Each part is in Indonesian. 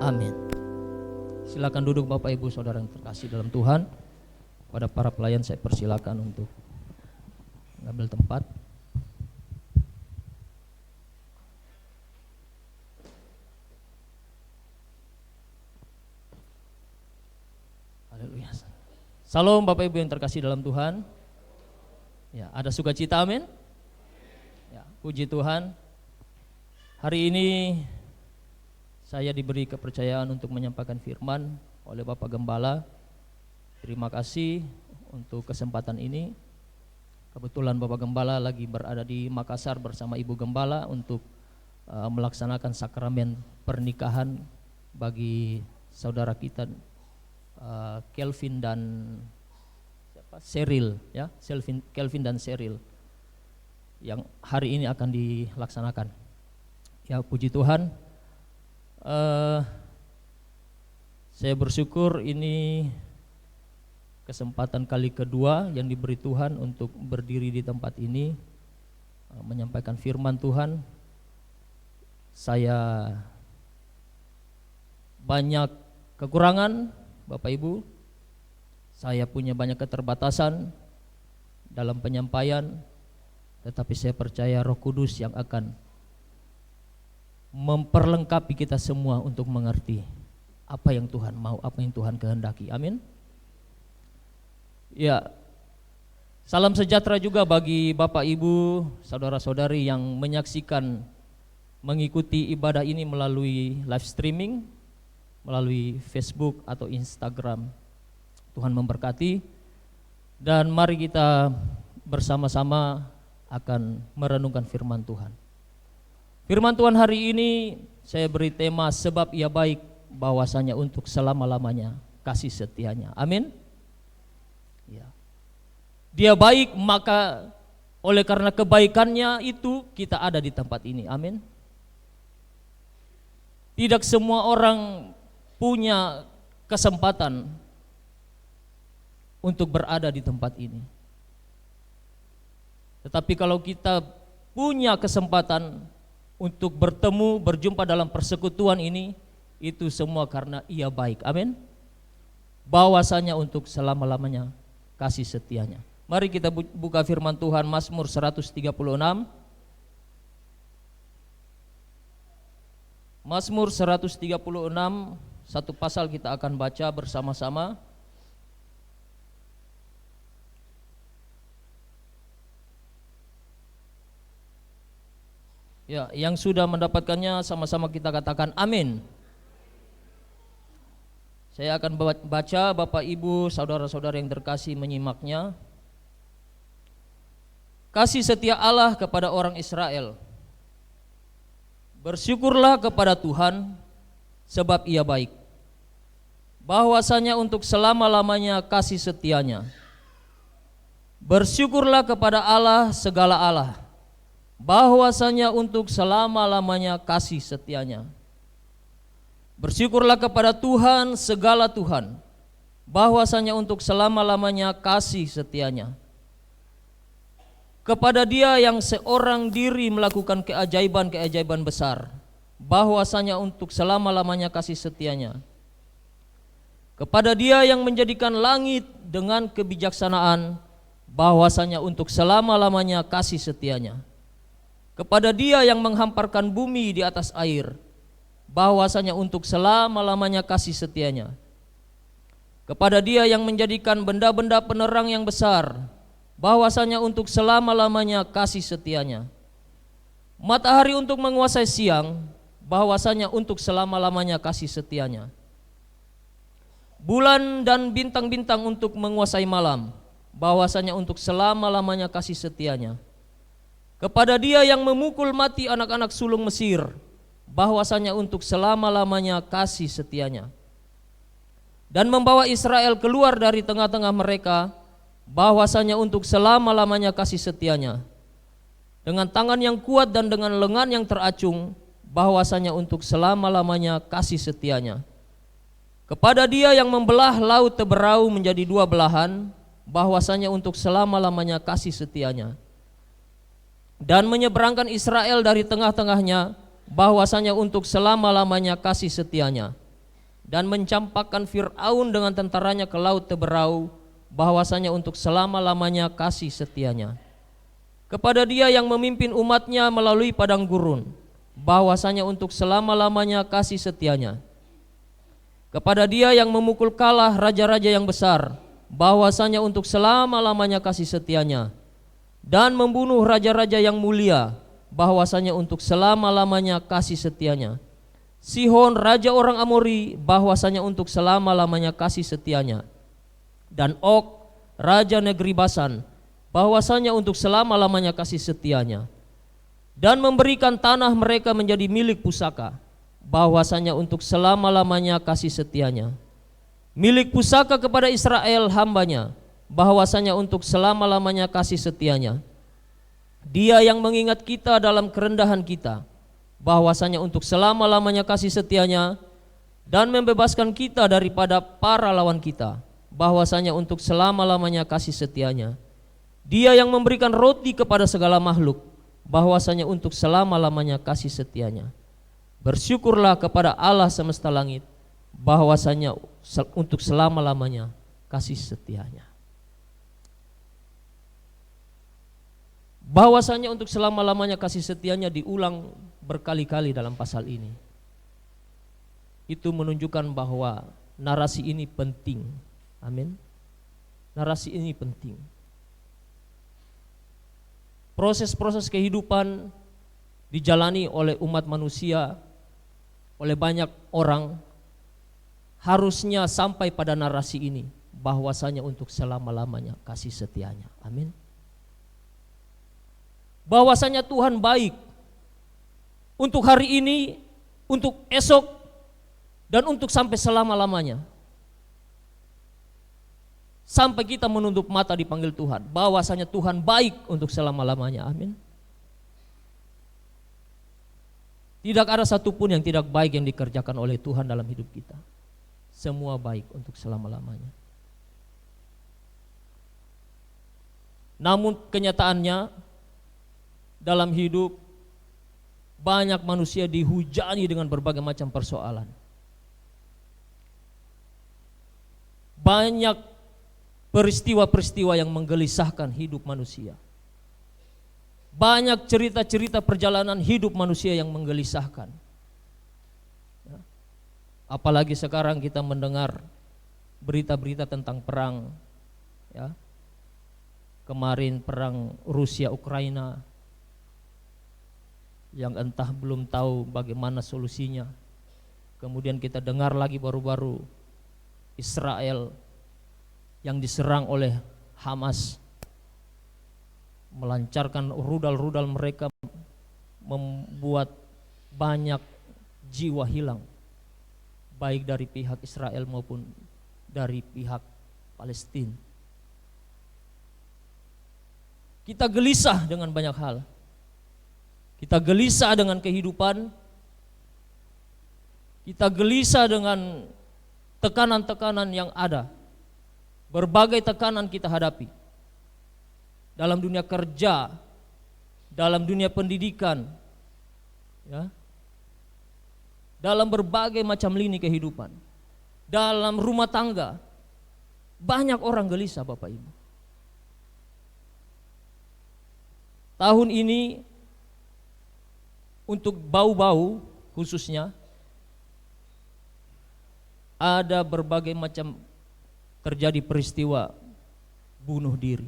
Amin. Silakan duduk Bapak Ibu Saudara yang terkasih dalam Tuhan. Pada para pelayan saya persilakan untuk mengambil tempat. Haleluya. Salam Bapak Ibu yang terkasih dalam Tuhan. Ya, ada sukacita, amin. Ya, puji Tuhan. Hari ini saya diberi kepercayaan untuk menyampaikan firman oleh Bapak Gembala. Terima kasih untuk kesempatan ini. Kebetulan Bapak Gembala lagi berada di Makassar bersama Ibu Gembala untuk melaksanakan sakramen pernikahan bagi saudara kita Kelvin dan Cheryl, ya, Kelvin dan Cheryl yang hari ini akan dilaksanakan. Ya, puji Tuhan. Saya bersyukur ini kesempatan kali kedua yang diberi Tuhan untuk berdiri di tempat ini menyampaikan firman Tuhan. Saya banyak kekurangan, Bapak Ibu. Saya punya banyak keterbatasan dalam penyampaian, tetapi saya percaya Roh Kudus yang akan memperlengkapi kita semua untuk mengerti apa yang Tuhan mau, apa yang Tuhan kehendaki. Amin. Ya, salam sejahtera juga bagi Bapak Ibu, saudara-saudari yang menyaksikan, mengikuti ibadah ini melalui live streaming, melalui Facebook atau Instagram. Tuhan memberkati, dan mari kita bersama-sama akan merenungkan firman Tuhan. Firman Tuhan hari ini saya beri tema sebab Ia baik, bahwasanya untuk selama-lamanya kasih setianya. Amin. Ya. Dia baik, maka oleh karena kebaikannya itu kita ada di tempat ini. Amin. Tidak semua orang punya kesempatan untuk berada di tempat ini. Tetapi kalau kita punya kesempatan untuk bertemu, berjumpa dalam persekutuan ini, itu semua karena Ia baik. Amin. Bahwasanya untuk selama-lamanya kasih setianya. Mari kita buka firman Tuhan, Mazmur 136. Mazmur 136, satu pasal kita akan baca bersama-sama. Ya, yang sudah mendapatkannya sama-sama kita katakan amin. Saya akan baca, Bapak Ibu, saudara-saudara yang terkasih menyimaknya. Kasih setia Allah kepada orang Israel. Bersyukurlah kepada Tuhan, sebab Ia baik. Bahwasanya untuk selama-lamanya kasih setianya. Bersyukurlah kepada Allah segala Allah, bahwasanya untuk selama-lamanya kasih setianya. Bersyukurlah kepada Tuhan segala Tuhan, bahwasanya untuk selama-lamanya kasih setianya. Kepada Dia yang seorang diri melakukan keajaiban-keajaiban besar, bahwasanya untuk selama-lamanya kasih setianya. Kepada Dia yang menjadikan langit dengan kebijaksanaan, bahwasanya untuk selama-lamanya kasih setianya. Kepada Dia yang menghamparkan bumi di atas air, bahwasanya untuk selama-lamanya kasih setianya. Kepada Dia yang menjadikan benda-benda penerang yang besar, bahwasanya untuk selama-lamanya kasih setianya. Matahari untuk menguasai siang, bahwasanya untuk selama-lamanya kasih setianya. Bulan dan bintang-bintang untuk menguasai malam, bahwasanya untuk selama-lamanya kasih setianya. Kepada Dia yang memukul mati anak-anak sulung Mesir, bahwasanya untuk selama-lamanya kasih setianya. Dan membawa Israel keluar dari tengah-tengah mereka, bahwasanya untuk selama-lamanya kasih setianya. Dengan tangan yang kuat dan dengan lengan yang teracung, bahwasanya untuk selama-lamanya kasih setianya. Kepada Dia yang membelah laut Teberau menjadi dua belahan, bahwasanya untuk selama-lamanya kasih setianya. Dan menyeberangkan Israel dari tengah-tengahnya, bahwasanya untuk selama-lamanya kasih setianya. dan mencampakkan Fir'aun dengan tentaranya ke laut teberau, bahwasanya untuk selama-lamanya kasih setianya. Kepada dia yang memimpin umatnya melalui padang gurun, bahwasanya untuk selama-lamanya kasih setianya. Kepada dia yang memukul kalah raja-raja yang besar, bahwasanya untuk selama-lamanya kasih setianya. Dan membunuh raja-raja yang mulia, bahwasanya untuk selama-lamanya kasih setianya. Sihon raja orang Amori, bahwasanya untuk selama-lamanya kasih setianya. Dan Og raja negeri Basan, bahwasanya untuk selama-lamanya kasih setianya. Dan memberikan tanah mereka menjadi milik pusaka, bahwasanya untuk selama-lamanya kasih setianya. Milik pusaka kepada Israel hambanya, bahwasanya untuk selama-lamanya kasih setianya. Dia yang mengingat kita dalam kerendahan kita, bahwasanya untuk selama-lamanya kasih setianya, dan membebaskan kita daripada para lawan kita, bahwasanya untuk selama-lamanya kasih setianya. Dia yang memberikan roti kepada segala makhluk, bahwasanya untuk selama-lamanya kasih setianya. Bersyukurlah kepada Allah semesta langit, bahwasanya untuk selama-lamanya kasih setianya. Bahwasanya untuk selama-lamanya kasih setianya diulang berkali-kali dalam pasal ini. Itu menunjukkan bahwa narasi ini penting. Amin. Narasi ini penting. Proses-proses kehidupan dijalani oleh umat manusia, oleh banyak orang, harusnya sampai pada narasi ini, bahwasanya untuk selama-lamanya kasih setianya. Amin. Bahwasanya Tuhan baik untuk hari ini, untuk esok, dan untuk sampai selama-lamanya. Sampai kita menutup mata dipanggil Tuhan, bahwasanya Tuhan baik untuk selama-lamanya. Amin. Tidak ada satupun yang tidak baik yang dikerjakan oleh Tuhan dalam hidup kita. Semua baik untuk selama-lamanya. Namun kenyataannya, dalam hidup banyak manusia dihujani dengan berbagai macam persoalan. Banyak peristiwa-peristiwa yang menggelisahkan hidup manusia. Banyak cerita-cerita perjalanan hidup manusia yang menggelisahkan. Apalagi sekarang kita mendengar berita-berita tentang perang, ya. Kemarin perang Rusia Ukraina, yang entah belum tahu bagaimana solusinya. Kemudian kita dengar lagi baru-baru Israel yang diserang oleh Hamas, melancarkan rudal-rudal mereka, membuat banyak jiwa hilang, baik dari pihak Israel maupun dari pihak Palestina. Kita gelisah dengan banyak hal. Kita gelisah dengan kehidupan. Kita gelisah dengan tekanan-tekanan yang ada. Berbagai tekanan kita hadapi. Dalam dunia kerja, dalam dunia pendidikan, ya. Dalam berbagai macam lini kehidupan. Dalam rumah tangga. Banyak orang gelisah, Bapak Ibu. Tahun ini untuk bau-bau khususnya ada berbagai macam terjadi peristiwa bunuh diri.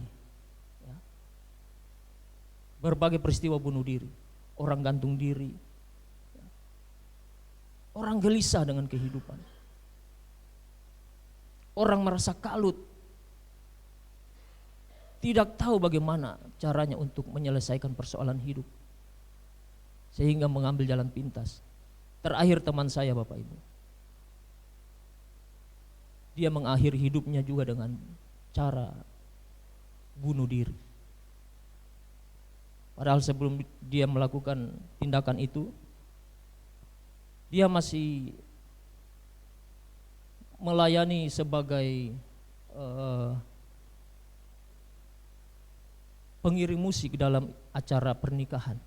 Berbagai peristiwa bunuh diri, orang gantung diri, orang gelisah dengan kehidupan, orang merasa kalut, tidak tahu bagaimana caranya untuk menyelesaikan persoalan hidup, sehingga mengambil jalan pintas. Terakhir teman saya, Bapak Ibu, dia mengakhiri hidupnya juga dengan cara bunuh diri. Padahal sebelum dia melakukan tindakan itu, dia masih melayani sebagai pengiring musik dalam acara pernikahan.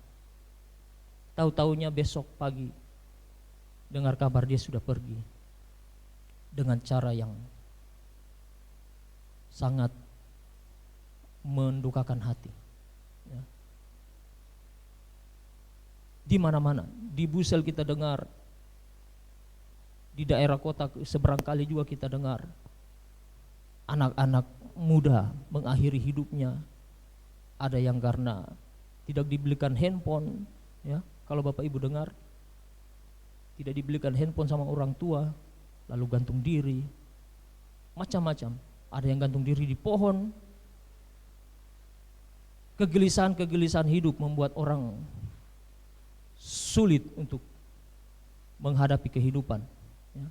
Tahu-taunya besok pagi dengar kabar dia sudah pergi. dengan cara yang sangat mendukakan hati. Ya. Di mana-mana, di Busel kita dengar, di daerah kota seberang kali juga kita dengar anak-anak muda mengakhiri hidupnya. Ada yang karena tidak dibelikan handphone, ya. Kalau Bapak Ibu dengar, tidak dibelikan handphone sama orang tua, lalu gantung diri, macam-macam. Ada yang gantung diri di pohon. Kegelisahan-kegelisahan hidup membuat orang sulit untuk menghadapi kehidupan. Ya.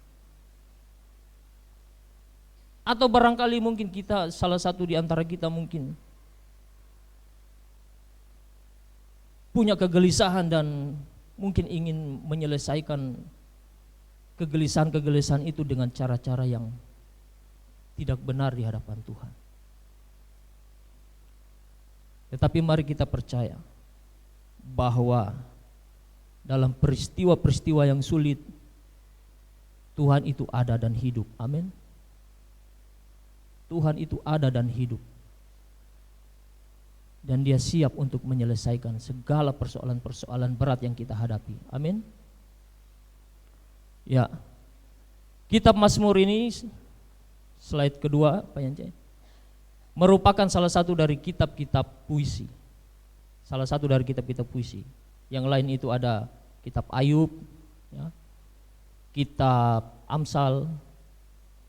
Atau barangkali mungkin kita, salah satu di antara kita mungkin punya kegelisahan dan mungkin ingin menyelesaikan kegelisahan-kegelisahan itu dengan cara-cara yang tidak benar di hadapan Tuhan. Tetapi mari kita percaya bahwa dalam peristiwa-peristiwa yang sulit, Tuhan itu ada dan hidup. Amin. Tuhan itu ada dan hidup. Dan Dia siap untuk menyelesaikan segala persoalan-persoalan berat yang kita hadapi. Amin. Ya. Kitab Mazmur ini, slide kedua, Pak Yance, merupakan salah satu dari kitab-kitab puisi. Salah satu dari kitab-kitab puisi. Yang lain itu ada kitab Ayub, ya, kitab Amsal,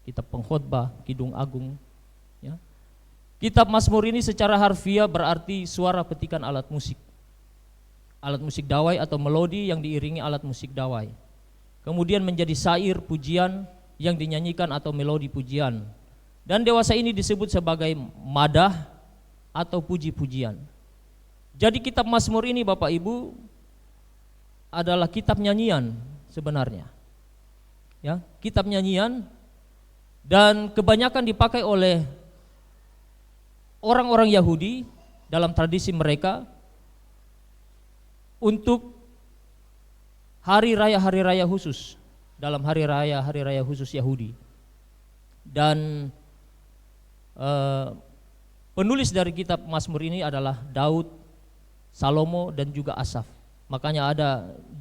kitab Pengkhotbah, Kidung Agung. Ya. Kitab Mazmur ini secara harfiah berarti suara petikan alat musik. Alat musik dawai atau melodi yang diiringi alat musik dawai. Kemudian menjadi syair pujian yang dinyanyikan atau melodi pujian. Dan dewasa ini disebut sebagai madah atau puji-pujian. Jadi kitab Mazmur ini Bapak Ibu adalah kitab nyanyian sebenarnya. Ya, kitab nyanyian, dan kebanyakan dipakai oleh orang-orang Yahudi dalam tradisi mereka untuk hari raya khusus, dalam hari raya khusus Yahudi. Dan penulis dari kitab Mazmur ini adalah Daud, Salomo, dan juga Asaf. Makanya ada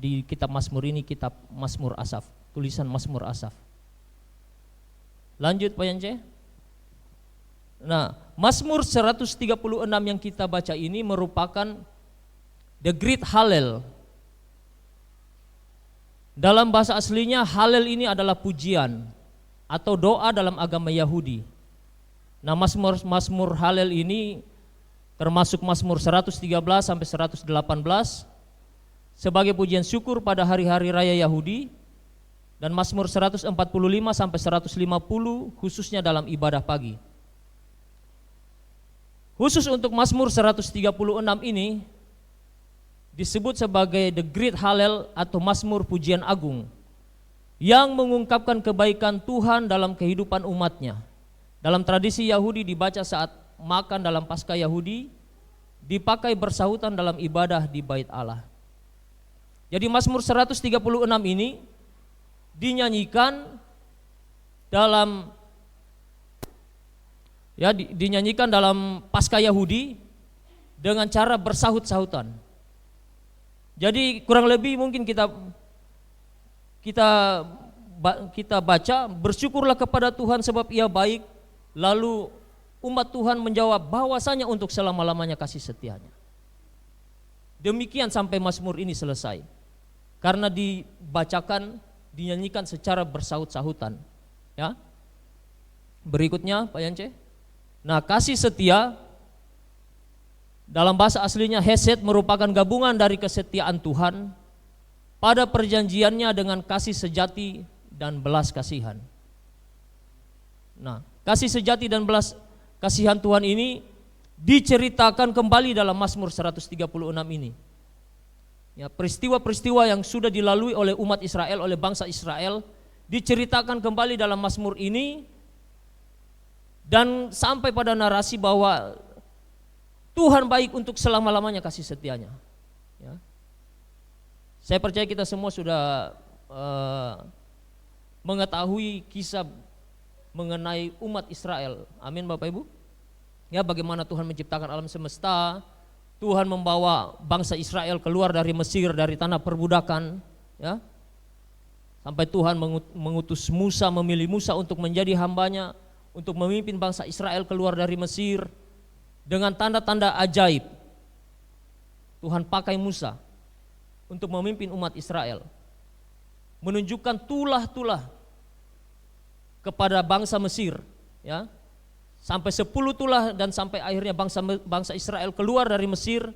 di kitab Mazmur ini kitab Mazmur Asaf, tulisan Mazmur Asaf. Lanjut Pak Yance. Nah, Mazmur 136 yang kita baca ini merupakan the Great Hallel. Dalam bahasa aslinya Hallel ini adalah pujian atau doa dalam agama Yahudi. Nah, Mazmur Hallel ini termasuk Mazmur 113 sampai 118 sebagai pujian syukur pada hari-hari raya Yahudi, dan Mazmur 145 sampai 150 khususnya dalam ibadah pagi. Khusus untuk Mazmur 136 ini disebut sebagai the Great Hallel atau Mazmur pujian agung yang mengungkapkan kebaikan Tuhan dalam kehidupan umatnya. Dalam tradisi Yahudi dibaca saat makan dalam Paskah Yahudi, dipakai bersahutan dalam ibadah di Bait Allah. Jadi Mazmur 136 ini dinyanyikan dalam dinyanyikan dalam Paskah Yahudi dengan cara bersahut-sahutan. Jadi kurang lebih mungkin kita baca, bersyukurlah kepada Tuhan sebab Ia baik. Lalu umat Tuhan menjawab bahwasanya untuk selama-lamanya kasih setianya. Demikian sampai Mazmur ini selesai. Karena dibacakan, dinyanyikan secara bersahut-sahutan. Ya. Berikutnya Pak Yance. Nah, kasih setia dalam bahasa aslinya hesed merupakan gabungan dari kesetiaan Tuhan pada perjanjiannya dengan kasih sejati dan belas kasihan. Nah, kasih sejati dan belas kasihan Tuhan ini diceritakan kembali dalam Mazmur 136 ini. Ya, peristiwa-peristiwa yang sudah dilalui oleh umat Israel, oleh bangsa Israel, diceritakan kembali dalam Mazmur ini, dan sampai pada narasi bahwa Tuhan baik untuk selama-lamanya kasih setianya. Ya. Saya percaya kita semua sudah mengetahui kisah mengenai umat Israel. Amin Bapak Ibu. Ya, bagaimana Tuhan menciptakan alam semesta, Tuhan membawa bangsa Israel keluar dari Mesir, dari tanah perbudakan, ya. Sampai Tuhan mengutus Musa, memilih Musa untuk menjadi hambanya, untuk memimpin bangsa Israel keluar dari Mesir dengan tanda-tanda ajaib. Tuhan pakai Musa untuk memimpin umat Israel, menunjukkan tulah-tulah kepada bangsa Mesir, ya. Sampai 10 tulah dan sampai akhirnya bangsa Israel keluar dari Mesir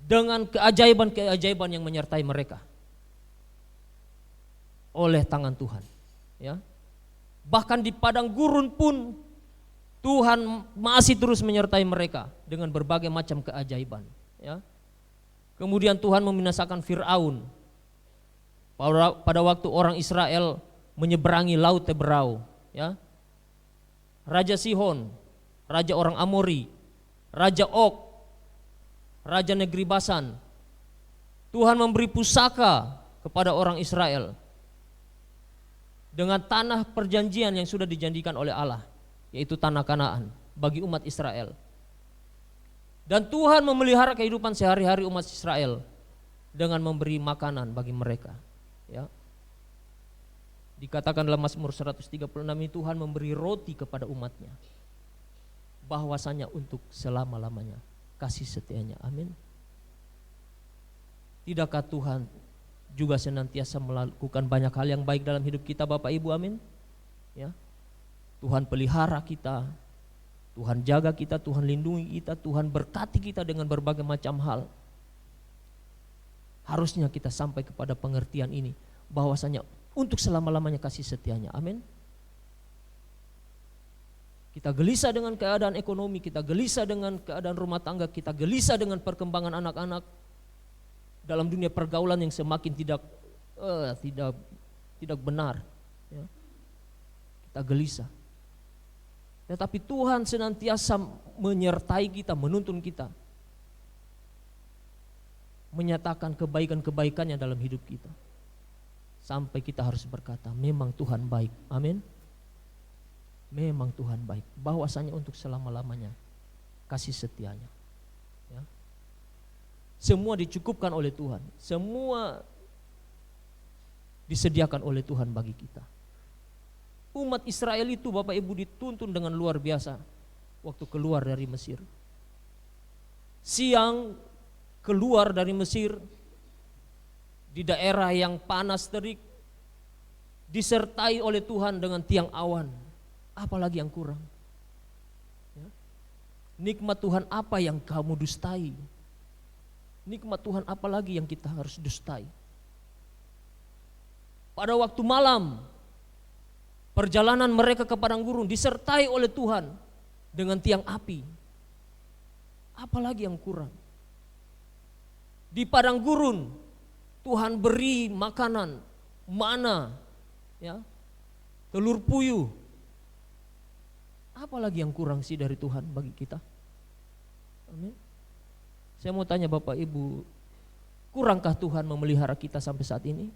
dengan keajaiban-keajaiban yang menyertai mereka oleh tangan Tuhan, ya. Bahkan di padang gurun pun Tuhan masih terus menyertai mereka dengan berbagai macam keajaiban, ya. Kemudian Tuhan membinasakan Fir'aun pada waktu orang Israel menyeberangi Laut Teberau, ya. Raja Sihon, raja orang Amori, Raja Og, raja negeri Basan. Tuhan memberi pusaka kepada orang Israel dengan tanah perjanjian yang sudah dijanjikan oleh Allah, yaitu tanah Kanaan bagi umat Israel. Dan Tuhan memelihara kehidupan sehari-hari umat Israel dengan memberi makanan bagi mereka, ya. Dikatakan dalam Mazmur 136 ini Tuhan memberi roti kepada umatnya, bahwasanya untuk selama-lamanya kasih setianya. Amin. Tidakkah Tuhan juga senantiasa melakukan banyak hal yang baik dalam hidup kita Bapak Ibu? Amin. Ya. Tuhan pelihara kita, Tuhan jaga kita, Tuhan lindungi kita, Tuhan berkati kita dengan berbagai macam hal. Harusnya kita sampai kepada pengertian ini, bahwasanya untuk selama-lamanya kasih setianya. Amin. Kita gelisah dengan keadaan ekonomi, kita gelisah dengan keadaan rumah tangga, kita gelisah dengan perkembangan anak-anak dalam dunia pergaulan yang semakin tidak benar, ya. Kita gelisah. Tetapi Tuhan senantiasa menyertai kita, menuntun kita, menyatakan kebaikan-kebaikannya dalam hidup kita, sampai kita harus berkata, memang Tuhan baik. Amin. Memang Tuhan baik, bahwasanya untuk selama-lamanya kasih setianya, ya. Semua dicukupkan oleh Tuhan, semua disediakan oleh Tuhan bagi kita. Umat Israel itu Bapak Ibu dituntun dengan luar biasa waktu keluar dari Mesir. Siang keluar dari Mesir di daerah yang panas terik, disertai oleh Tuhan dengan tiang awan. Apalagi yang kurang, ya. Nikmat Tuhan apa yang kamu dustai? Nikmat Tuhan apa lagi yang kita harus dustai? Pada waktu malam, perjalanan mereka ke padang gurun disertai oleh Tuhan dengan tiang api. Apalagi yang kurang? Di padang gurun Tuhan beri makanan, mana, ya, telur puyuh. Apalagi yang kurang sih dari Tuhan bagi kita? Amin. Saya mau tanya Bapak Ibu, kurangkah Tuhan memelihara kita sampai saat ini?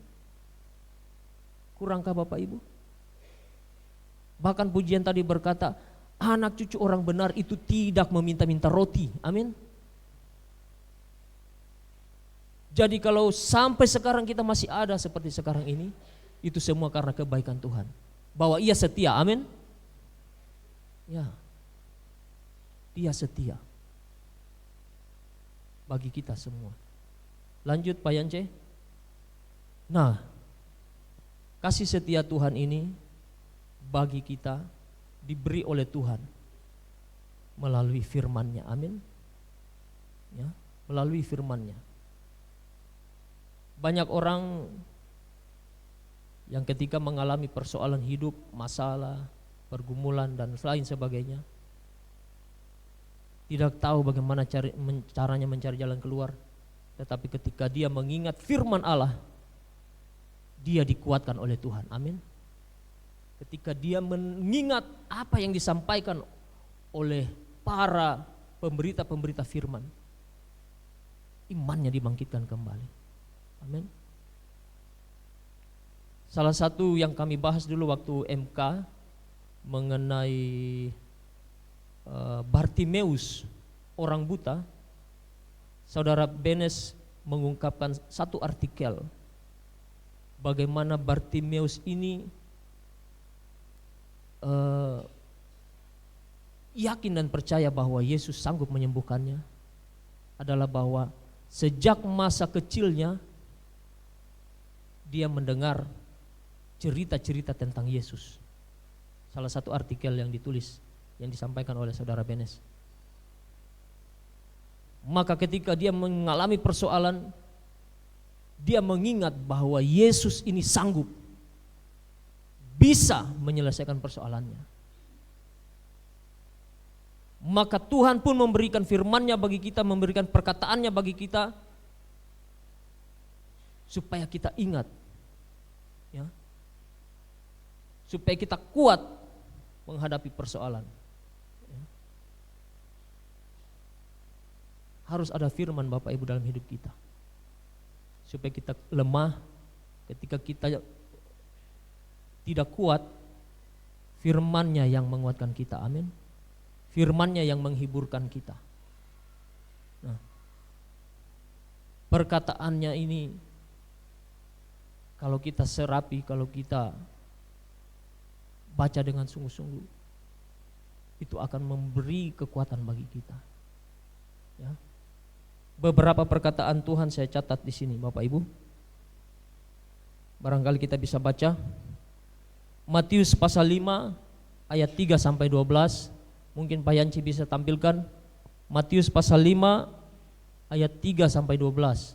Kurangkah Bapak Ibu? Bahkan pujian tadi berkata, anak cucu orang benar itu tidak meminta-minta roti. Amin. Jadi kalau sampai sekarang kita masih ada seperti sekarang ini, itu semua karena kebaikan Tuhan, bahwa Ia setia. Amin. Ya, Dia setia bagi kita semua. Lanjut Pak Yance. Nah, kasih setia Tuhan ini bagi kita diberi oleh Tuhan melalui firman-Nya. Amin. Ya, melalui firman-Nya. Banyak orang yang ketika mengalami persoalan hidup, masalah, pergumulan dan lain sebagainya, tidak tahu bagaimana caranya mencari jalan keluar. Tetapi ketika dia mengingat firman Allah, dia dikuatkan oleh Tuhan. Amin. Ketika dia mengingat apa yang disampaikan oleh para pemberita-pemberita firman, imannya dibangkitkan kembali. Amin. Salah satu yang kami bahas dulu waktu MK mengenai Bartimeus, orang buta, Saudara Benes mengungkapkan satu artikel bagaimana Bartimeus ini yakin dan percaya bahwa Yesus sanggup menyembuhkannya, adalah bahwa sejak masa kecilnya dia mendengar cerita-cerita tentang Yesus. Salah satu artikel yang ditulis, yang disampaikan oleh Saudara Benes. Maka ketika dia mengalami persoalan, dia mengingat bahwa Yesus ini sanggup, bisa menyelesaikan persoalannya. Maka Tuhan pun memberikan firman-Nya bagi kita, memberikan perkataannya bagi kita, supaya kita ingat, ya, supaya kita kuat menghadapi persoalan. Harus ada firman Bapak Ibu dalam hidup kita, supaya kita lemah ketika kita tidak kuat. Firman-Nya yang menguatkan kita, amin. Firman-Nya yang menghiburkan kita. Nah, perkataannya ini kalau kita serapi, kalau kita baca dengan sungguh-sungguh, itu akan memberi kekuatan bagi kita. Ya. Beberapa perkataan Tuhan saya catat di sini, Bapak Ibu. Barangkali kita bisa baca Matius pasal 5 ayat 3 sampai 12. Mungkin Pak Yanci bisa tampilkan Matius pasal 5 ayat 3 sampai 12.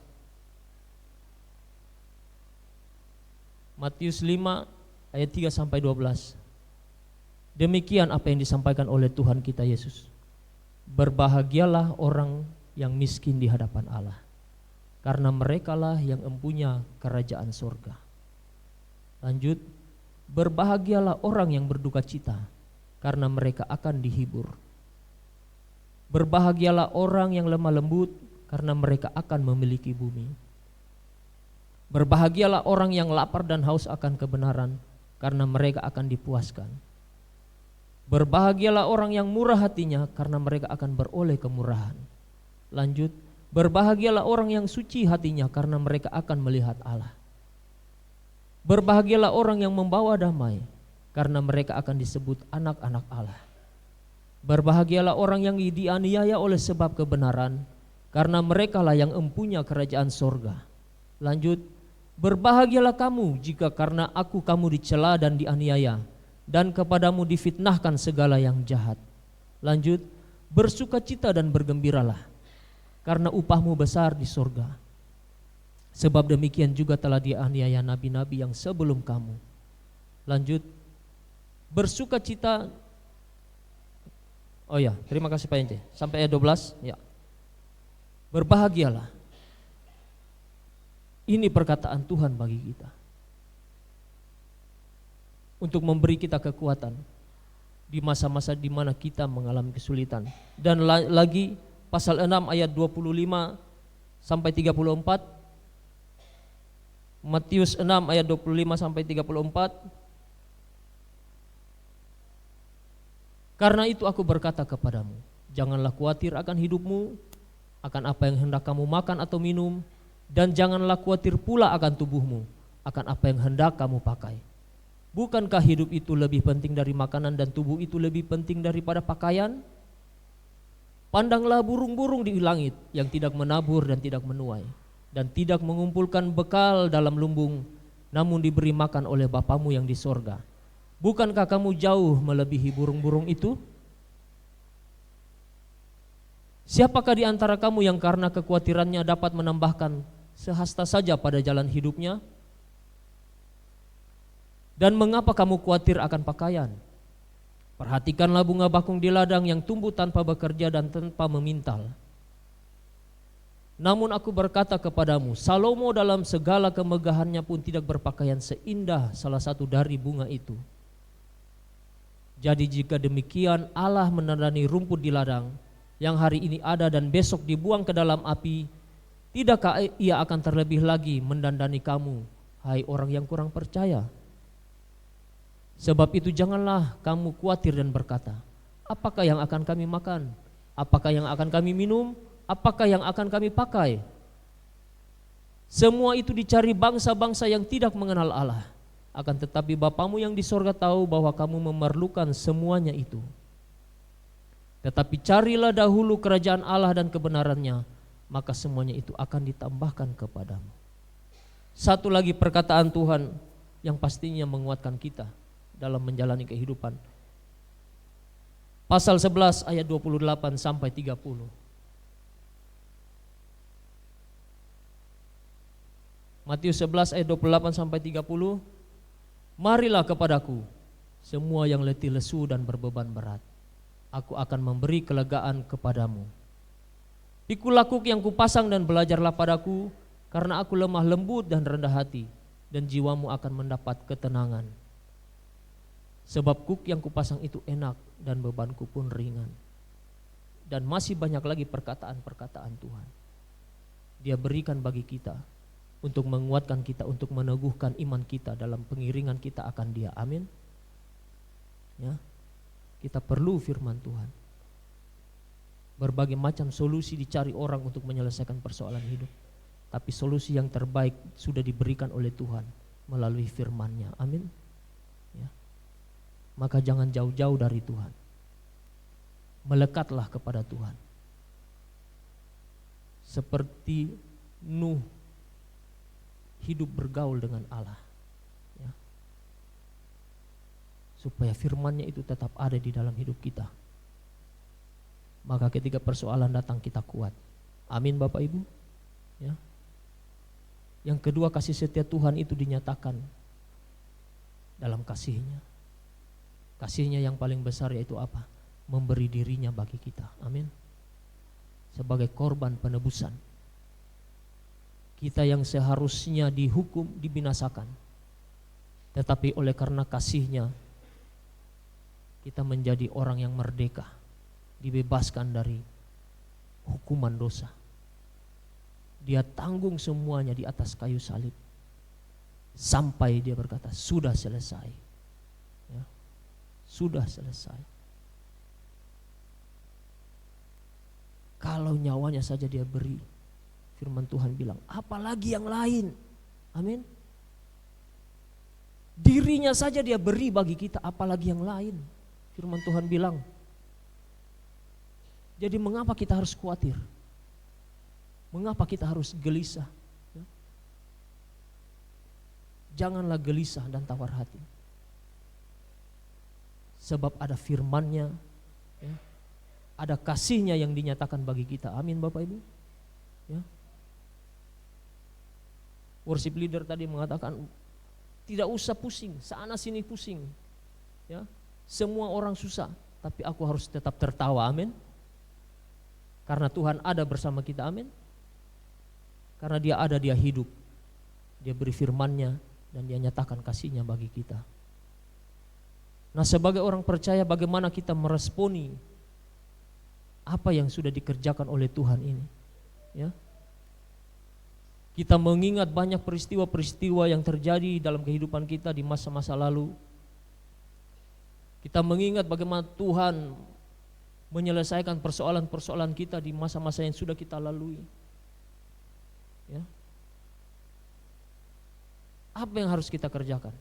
Matius 5 ayat 3 sampai 12. Demikian apa yang disampaikan oleh Tuhan kita Yesus. Berbahagialah orang yang miskin di hadapan Allah, karena merekalah yang empunya kerajaan sorga. Lanjut, berbahagialah orang yang berduka cita, karena mereka akan dihibur. Berbahagialah orang yang lemah lembut, karena mereka akan memiliki bumi. Berbahagialah orang yang lapar dan haus akan kebenaran, karena mereka akan dipuaskan. Berbahagialah orang yang murah hatinya, karena mereka akan beroleh kemurahan. Lanjut, berbahagialah orang yang suci hatinya, karena mereka akan melihat Allah. Berbahagialah orang yang membawa damai, karena mereka akan disebut anak-anak Allah. Berbahagialah orang yang dianiaya oleh sebab kebenaran, karena merekalah yang empunya kerajaan sorga. Lanjut, berbahagialah kamu jika karena aku kamu dicela dan dianiaya, dan kepadamu difitnahkan segala yang jahat. Lanjut, bersukacita dan bergembiralah, karena upahmu besar di sorga. Sebab demikian juga telah dianiaya nabi-nabi yang sebelum kamu. Lanjut, bersukacita. Oh ya, terima kasih Pak Ente. Sampai ayat 12 ya. Berbahagialah. Ini perkataan Tuhan bagi kita, untuk memberi kita kekuatan di masa-masa di mana kita mengalami kesulitan. Dan lagi pasal 6 ayat 25 sampai 34. Matius 6 ayat 25 sampai 34. Karena itu aku berkata kepadamu, janganlah khawatir akan hidupmu, akan apa yang hendak kamu makan atau minum, dan janganlah khawatir pula akan tubuhmu, akan apa yang hendak kamu pakai. Bukankah hidup itu lebih penting dari makanan dan tubuh itu lebih penting daripada pakaian? Pandanglah burung-burung di langit yang tidak menabur dan tidak menuai, dan tidak mengumpulkan bekal dalam lumbung, namun diberi makan oleh Bapamu yang di sorga. Bukankah kamu jauh melebihi burung-burung itu? Siapakah di antara kamu yang karena kekhawatirannya dapat menambahkan sehasta saja pada jalan hidupnya? Dan mengapa kamu khawatir akan pakaian? Perhatikanlah bunga bakung di ladang yang tumbuh tanpa bekerja dan tanpa memintal. Namun aku berkata kepadamu, Salomo dalam segala kemegahannya pun tidak berpakaian seindah salah satu dari bunga itu. Jadi jika demikian Allah menandani rumput di ladang yang hari ini ada dan besok dibuang ke dalam api, tidakkah Ia akan terlebih lagi mendandani kamu, Hai orang yang kurang percaya. Sebab itu janganlah kamu khawatir dan berkata, apakah yang akan kami makan? Apakah yang akan kami minum? Apakah yang akan kami pakai? Semua itu dicari bangsa-bangsa yang tidak mengenal Allah. Akan tetapi Bapamu yang di sorga tahu bahwa kamu memerlukan semuanya itu. Tetapi carilah dahulu kerajaan Allah dan kebenarannya, maka semuanya itu akan ditambahkan kepadamu. Satu lagi perkataan Tuhan yang pastinya menguatkan kita dalam menjalani kehidupan. Pasal 11 ayat 28 sampai 30. Matius 11 ayat 28 sampai 30. Marilah kepadaku semua yang letih lesu dan berbeban berat, aku akan memberi kelegaan kepadamu. Pikulah kuk yang kupasang dan belajarlah padaku, karena aku lemah lembut dan rendah hati, dan jiwamu akan mendapat ketenangan. Sebab kuk yang kupasang itu enak dan bebanku pun ringan. Dan masih banyak lagi perkataan-perkataan Tuhan. Dia berikan bagi kita untuk menguatkan kita, untuk meneguhkan iman kita dalam pengiringan kita akan Dia. Amin. Ya, kita perlu firman Tuhan. Berbagai macam solusi dicari orang untuk menyelesaikan persoalan hidup, tapi solusi yang terbaik sudah diberikan oleh Tuhan melalui firman-Nya. Amin. Ya. Maka jangan jauh-jauh dari Tuhan. Melekatlah kepada Tuhan. Seperti Nuh hidup bergaul dengan Allah, ya, supaya firman-Nya itu tetap ada di dalam hidup kita. Maka ketika persoalan datang kita kuat. Amin Bapak Ibu. Ya. Yang kedua, kasih setia Tuhan itu dinyatakan dalam kasih-Nya. Kasih-Nya yang paling besar yaitu apa? Memberi dirinya bagi kita. Amin. Sebagai korban penebusan. Kita yang seharusnya dihukum, dibinasakan, tetapi oleh karena kasih-Nya kita menjadi orang yang merdeka, dibebaskan dari hukuman dosa. Dia tanggung semuanya di atas kayu salib sampai Dia berkata sudah selesai, ya, sudah selesai. Kalau nyawanya saja Dia beri, firman Tuhan bilang, apalagi yang lain. Amin. Dirinya saja Dia beri bagi kita, apalagi yang lain. Firman Tuhan bilang. Jadi mengapa kita harus khawatir? Mengapa kita harus gelisah? Ya. Janganlah gelisah dan tawar hati. Sebab ada firman-Nya, ya, ada kasih-Nya yang dinyatakan bagi kita. Amin Bapak Ibu. Ya. Worship leader tadi mengatakan tidak usah pusing, sana sini pusing. Ya, semua orang susah, tapi aku harus tetap tertawa. Amin. Karena Tuhan ada bersama kita. Amin. Karena Dia ada, Dia hidup. Dia beri firman-Nya dan Dia nyatakan kasih-Nya bagi kita. Nah, sebagai orang percaya bagaimana kita meresponi apa yang sudah dikerjakan oleh Tuhan ini? Ya. Kita mengingat banyak peristiwa-peristiwa yang terjadi dalam kehidupan kita di masa-masa lalu. Kita mengingat bagaimana Tuhan menyelesaikan persoalan-persoalan kita di masa-masa yang sudah kita lalui. Ya. Apa yang harus kita kerjakan?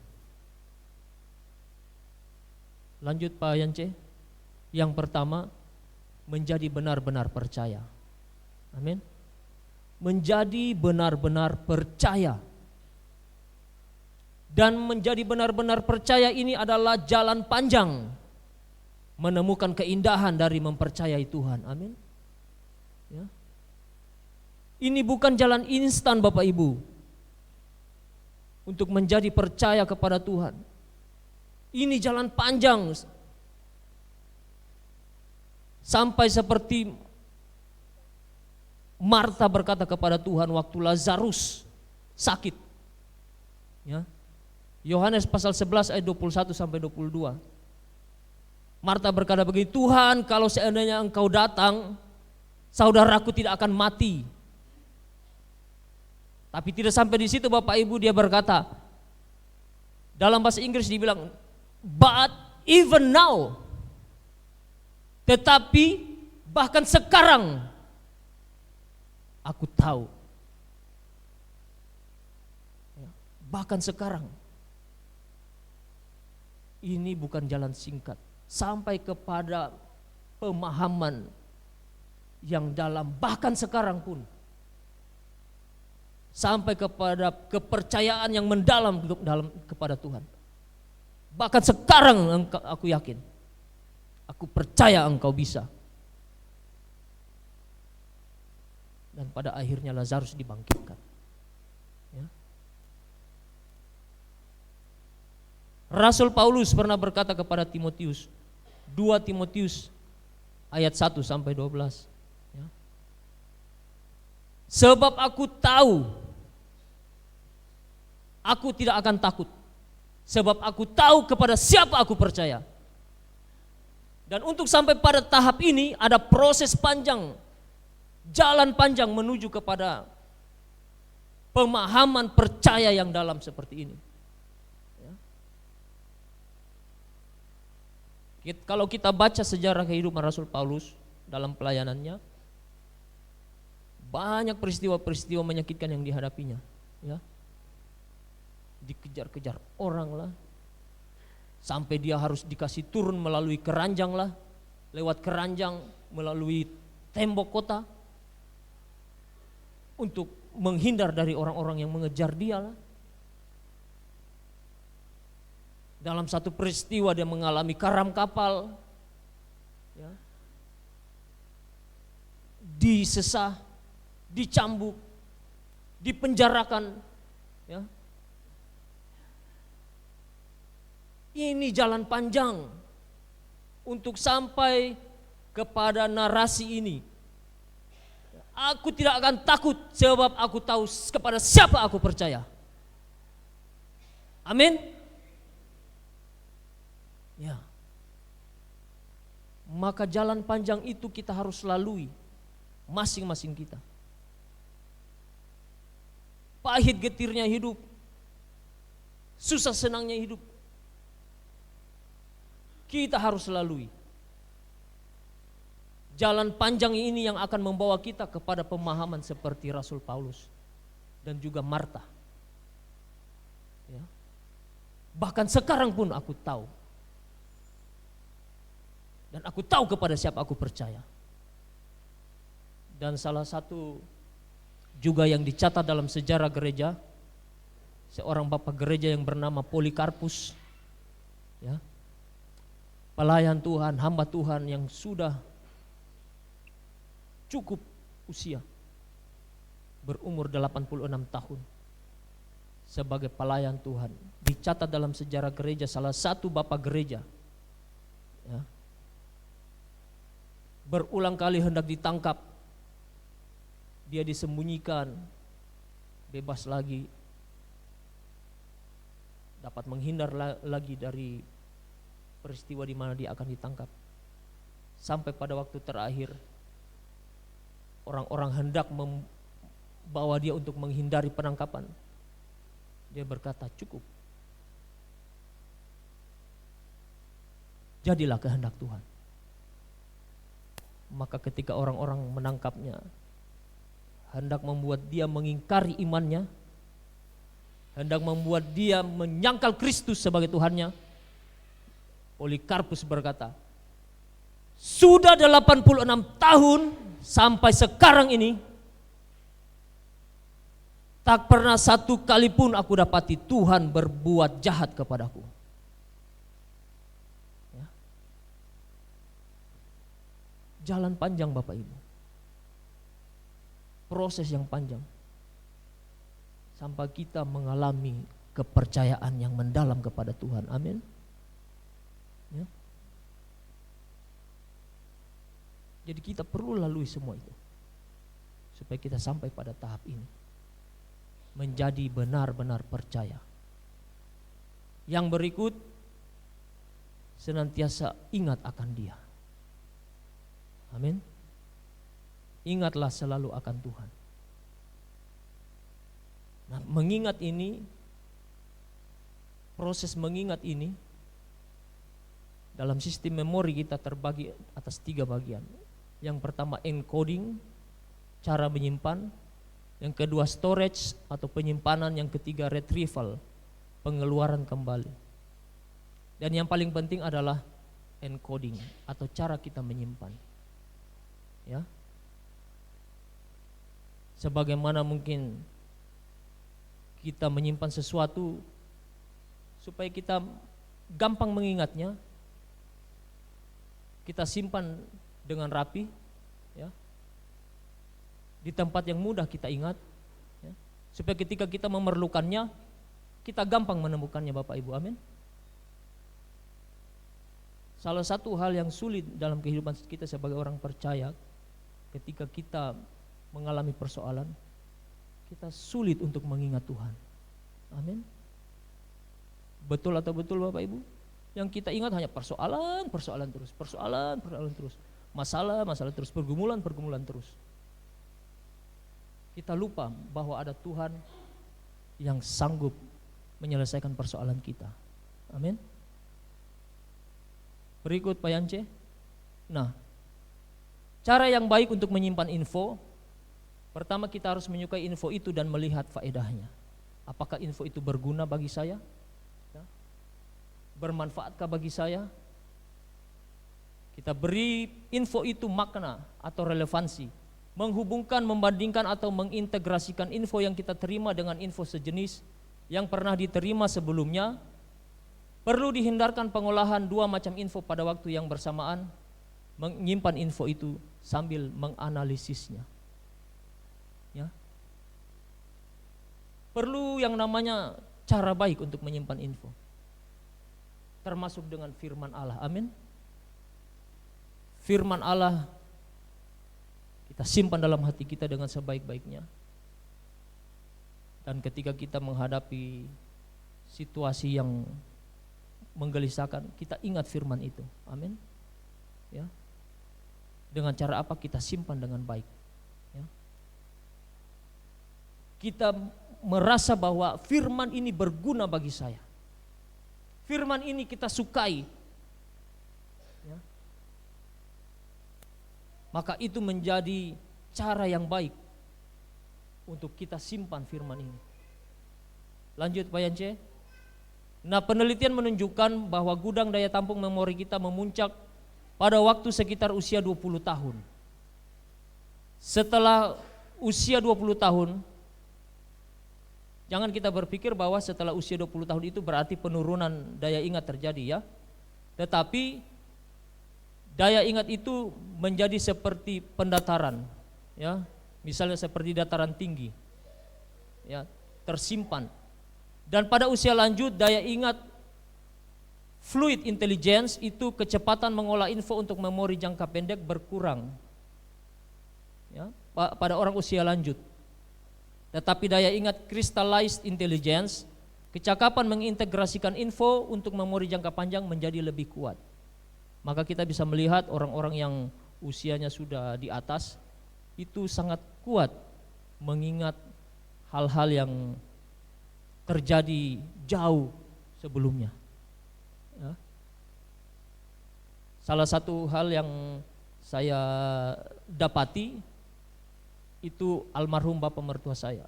Lanjut Pak Yance. Yang pertama, menjadi benar-benar percaya. Amin. Menjadi benar-benar percaya. Dan menjadi benar-benar percaya ini adalah jalan panjang menemukan keindahan dari mempercayai Tuhan. Amin. Ya. Ini bukan jalan instan Bapak Ibu untuk menjadi percaya kepada Tuhan. Ini jalan panjang sampai seperti Marta berkata kepada Tuhan waktu Lazarus sakit. Ya. Yohanes pasal 11 ayat 21 sampai 22. Marta berkata begini, Tuhan kalau seandainya Engkau datang, saudaraku tidak akan mati. Tapi tidak sampai di situ Bapak Ibu, dia berkata, dalam bahasa Inggris dibilang, but even now, tetapi bahkan sekarang aku tahu. Bahkan sekarang. Ini bukan jalan singkat. Sampai kepada pemahaman yang dalam, bahkan sekarang pun. Sampai kepada kepercayaan yang mendalam kepada Tuhan. Bahkan sekarang aku yakin, aku percaya engkau bisa. Dan pada akhirnya Lazarus dibangkitkan. Ya. Rasul Paulus pernah berkata kepada Timotius, 2 Timotius ayat 1 sampai 12. Ya. Sebab aku tahu, aku tidak akan takut, sebab aku tahu kepada siapa aku percaya. Dan untuk sampai pada tahap ini ada proses panjang, jalan panjang menuju kepada pemahaman percaya yang dalam seperti ini. Ya. Kalau kita baca sejarah kehidupan Rasul Paulus dalam pelayanannya, banyak peristiwa-peristiwa menyakitkan yang dihadapinya. Ya. Dikejar-kejar orang lah, sampai dia harus dikasih turun melalui keranjang lah, lewat keranjang melalui tembok kota untuk menghindar dari orang-orang yang mengejar dia lah. Dalam satu peristiwa dia mengalami karam kapal, ya. Disesah, dicambuk, dipenjarakan, ya. Ini jalan panjang untuk sampai kepada narasi ini. Aku tidak akan takut sebab aku tahu kepada siapa aku percaya. Amin. Ya. Maka jalan panjang itu kita harus lalui masing-masing kita. Pahit getirnya hidup, susah senangnya hidup, kita harus lalui. Jalan panjang ini yang akan membawa kita kepada pemahaman seperti Rasul Paulus dan juga Marta. Ya. Bahkan sekarang pun aku tahu. Dan aku tahu kepada siapa aku percaya. Dan salah satu juga yang dicatat dalam sejarah gereja, seorang bapak gereja yang bernama Polikarpus, ya, pelayan Tuhan, hamba Tuhan yang sudah cukup usia, berumur 86 tahun sebagai pelayan Tuhan. Dicatat dalam sejarah gereja, salah satu bapak gereja, ya, berulang kali hendak ditangkap, dia disembunyikan, bebas lagi, dapat menghindar lagi dari peristiwa di mana dia akan ditangkap. Sampai pada waktu terakhir orang-orang hendak membawa dia untuk menghindari penangkapan. Dia berkata, cukup. Jadilah kehendak Tuhan. Maka ketika orang-orang menangkapnya, hendak membuat dia mengingkari imannya, hendak membuat dia menyangkal Kristus sebagai Tuhannya, Polikarpus berkata, sudah 86 tahun sampai sekarang ini, tak pernah satu kali pun aku dapati Tuhan berbuat jahat kepadaku. Ya. Jalan panjang Bapak Ibu, proses yang panjang sampai kita mengalami kepercayaan yang mendalam kepada Tuhan. Amin. Ya. Jadi kita perlu lalui semua itu supaya kita sampai pada tahap ini, menjadi benar-benar percaya. Yang berikut, senantiasa ingat akan Dia. Amin. Ingatlah selalu akan Tuhan. Nah, mengingat ini, proses mengingat ini dalam sistem memori kita terbagi atas 3 bagian. Yang pertama encoding, cara menyimpan. Yang kedua storage atau penyimpanan. Yang ketiga retrieval, pengeluaran kembali. Dan yang paling penting adalah encoding atau cara kita menyimpan. Ya. Sebagaimana mungkin kita menyimpan sesuatu supaya kita gampang mengingatnya, kita simpan dengan rapi, ya, di tempat yang mudah kita ingat, ya, supaya ketika kita memerlukannya, kita gampang menemukannya, Bapak Ibu, amin. Salah satu hal yang sulit dalam kehidupan kita sebagai orang percaya, ketika kita mengalami persoalan, kita sulit untuk mengingat Tuhan, amin. Betul atau betul, Bapak Ibu? Yang kita ingat hanya persoalan terus, persoalan terus, masalah terus, pergumulan terus. Kita lupa bahwa ada Tuhan yang sanggup menyelesaikan persoalan kita. Amin. Berikut Pak Yance. Nah, cara yang baik untuk menyimpan info, pertama kita harus menyukai info itu dan melihat faedahnya. Apakah info itu berguna bagi saya? Bermanfaatkah bagi saya? Kita beri info itu makna atau relevansi, menghubungkan, membandingkan atau mengintegrasikan info yang kita terima dengan info sejenis yang pernah diterima sebelumnya. Perlu dihindarkan pengolahan 2 macam info pada waktu yang bersamaan, menyimpan info itu sambil menganalisisnya, ya. Perlu yang namanya cara baik untuk menyimpan info, termasuk dengan firman Allah, amin. Firman Allah kita simpan dalam hati kita dengan sebaik-baiknya. Dan ketika kita menghadapi situasi yang menggelisahkan, kita ingat firman itu, amin. Ya. Dengan cara apa? Kita simpan dengan baik, ya. Kita merasa bahwa firman ini berguna bagi saya, firman ini kita sukai, ya. Maka itu menjadi cara yang baik untuk kita simpan firman ini. Lanjut Pak Yance. Nah, penelitian menunjukkan bahwa gudang daya tampung memori kita memuncak pada waktu sekitar usia 20 tahun. Setelah usia 20 tahun, jangan kita berpikir bahwa setelah usia 20 tahun itu berarti penurunan daya ingat terjadi, ya. Tetapi daya ingat itu menjadi seperti pendataran, ya. Misalnya seperti dataran tinggi, ya, tersimpan. Dan pada usia lanjut daya ingat fluid intelligence itu kecepatan mengolah info untuk memori jangka pendek berkurang, ya, pada orang usia lanjut. Tetapi daya ingat crystallized intelligence, kecakapan mengintegrasikan info untuk memori jangka panjang menjadi lebih kuat. Maka kita bisa melihat orang-orang yang usianya sudah di atas itu sangat kuat mengingat hal-hal yang terjadi jauh sebelumnya, ya. Salah satu hal yang saya dapati itu almarhum bapak mertua saya.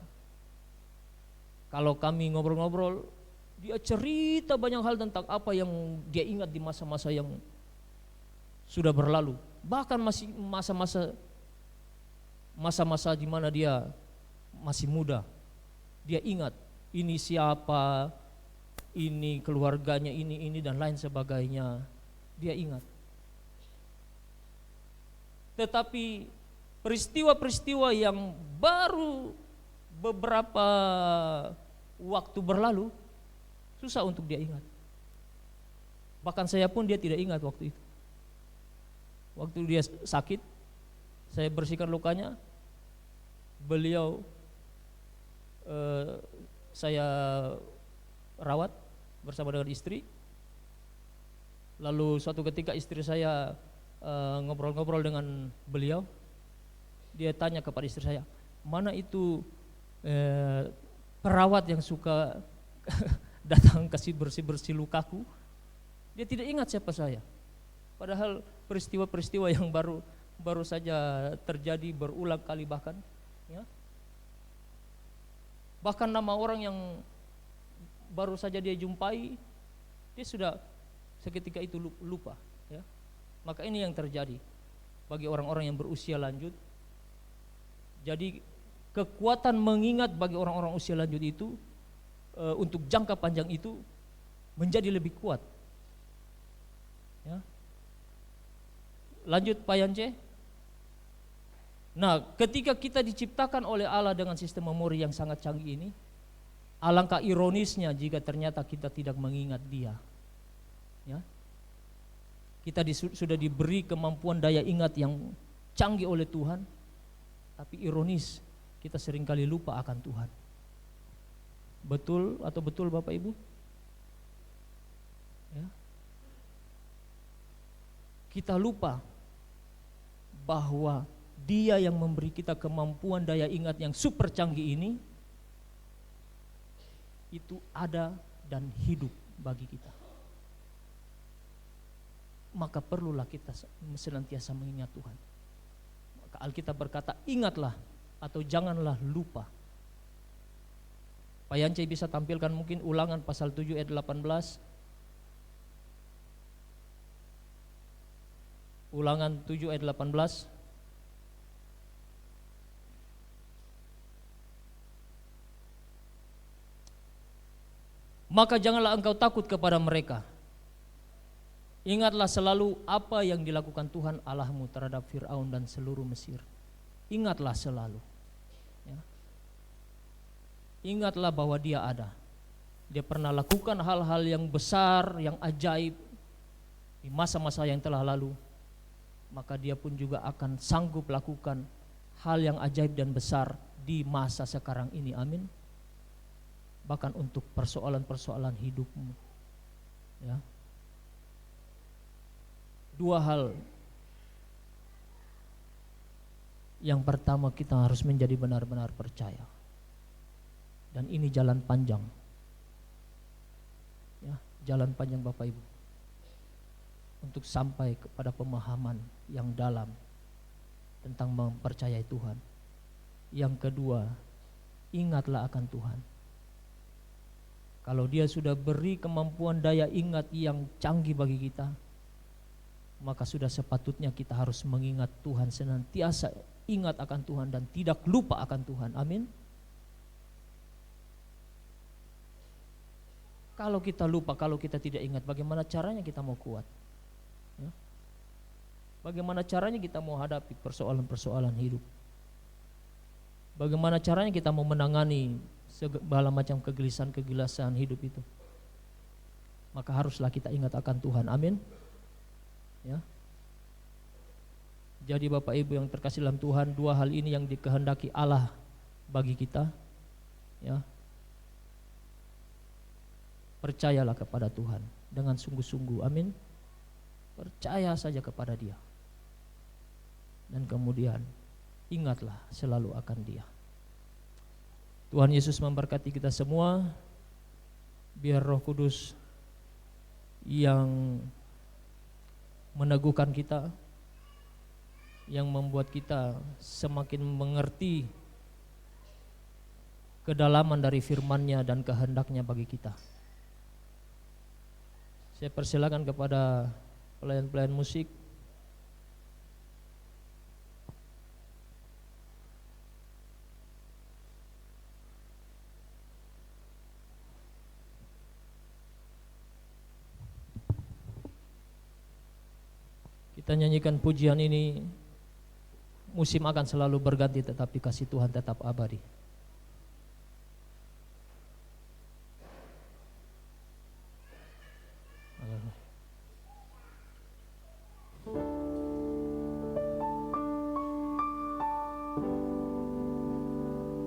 Kalau kami ngobrol-ngobrol, dia cerita banyak hal tentang apa yang dia ingat di masa-masa yang sudah berlalu. Bahkan masih masa-masa di mana dia masih muda. Dia ingat ini siapa, ini keluarganya, ini dan lain sebagainya. Dia ingat. Tetapi peristiwa-peristiwa yang baru beberapa waktu berlalu susah untuk dia ingat. Bahkan saya pun dia tidak ingat waktu itu. Waktu dia sakit, saya bersihkan lukanya, beliau saya rawat bersama dengan istri. Lalu suatu ketika istri saya ngobrol-ngobrol dengan beliau. Dia tanya kepada istri saya, mana itu perawat yang suka datang kasih bersih-bersih lukaku, dia tidak ingat siapa saya. Padahal peristiwa-peristiwa yang baru saja terjadi berulang kali bahkan, ya. Bahkan nama orang yang baru saja dia jumpai, dia sudah seketika itu lupa, ya. Maka ini yang terjadi bagi orang-orang yang berusia lanjut. Jadi kekuatan mengingat bagi orang-orang usia lanjut itu untuk jangka panjang itu menjadi lebih kuat. Ya. Lanjut Pak Yance. Nah, ketika kita diciptakan oleh Allah dengan sistem memori yang sangat canggih ini, alangkah ironisnya jika ternyata kita tidak mengingat Dia. Ya. Kita sudah diberi kemampuan daya ingat yang canggih oleh Tuhan, tapi ironis kita seringkali lupa akan Tuhan. Betul atau betul Bapak Ibu? Ya. Kita lupa bahwa Dia yang memberi kita kemampuan daya ingat yang super canggih ini itu ada dan hidup bagi kita. Maka perlulah kita senantiasa mengingat Tuhan. Maka Alkitab berkata, ingatlah atau janganlah lupa. Pak Yance bisa tampilkan mungkin Ulangan pasal 7 ayat 18. Ulangan 7 ayat 18. Maka janganlah engkau takut kepada mereka. Ingatlah selalu apa yang dilakukan Tuhan Allahmu terhadap Fir'aun dan seluruh Mesir. Ingatlah selalu. Ya. Ingatlah bahwa Dia ada. Dia pernah lakukan hal-hal yang besar, yang ajaib di masa-masa yang telah lalu. Maka Dia pun juga akan sanggup lakukan hal yang ajaib dan besar di masa sekarang ini. Amin. Bahkan untuk persoalan-persoalan hidupmu. Ya. Dua hal. Yang pertama, kita harus menjadi benar-benar percaya. Dan ini jalan panjang. Ya, jalan panjang Bapak Ibu. Untuk sampai kepada pemahaman yang dalam tentang mempercayai Tuhan. Yang kedua, ingatlah akan Tuhan. Kalau Dia sudah beri kemampuan daya ingat yang canggih bagi kita, maka sudah sepatutnya kita harus mengingat Tuhan, senantiasa ingat akan Tuhan dan tidak lupa akan Tuhan. Amin. Kalau kita lupa, kalau kita tidak ingat, bagaimana caranya kita mau kuat? Ya. Bagaimana caranya kita mau hadapi persoalan-persoalan hidup? Bagaimana caranya kita mau menangani segala macam kegelisahan hidup itu? Maka haruslah kita ingat akan Tuhan. Amin. Ya. Jadi Bapak Ibu yang terkasih dalam Tuhan, dua hal ini yang dikehendaki Allah bagi kita. Ya. Percayalah kepada Tuhan dengan sungguh-sungguh. Amin. Percaya saja kepada Dia. Dan kemudian ingatlah selalu akan Dia. Tuhan Yesus memberkati kita semua. Biar Roh Kudus yang meneguhkan kita, yang membuat kita semakin mengerti kedalaman dari firman-Nya dan kehendak-Nya bagi kita. Saya persilakan kepada pelayan-pelayan musik. Kita nyanyikan pujian ini. Musim akan selalu berganti, tetapi kasih Tuhan tetap abadi.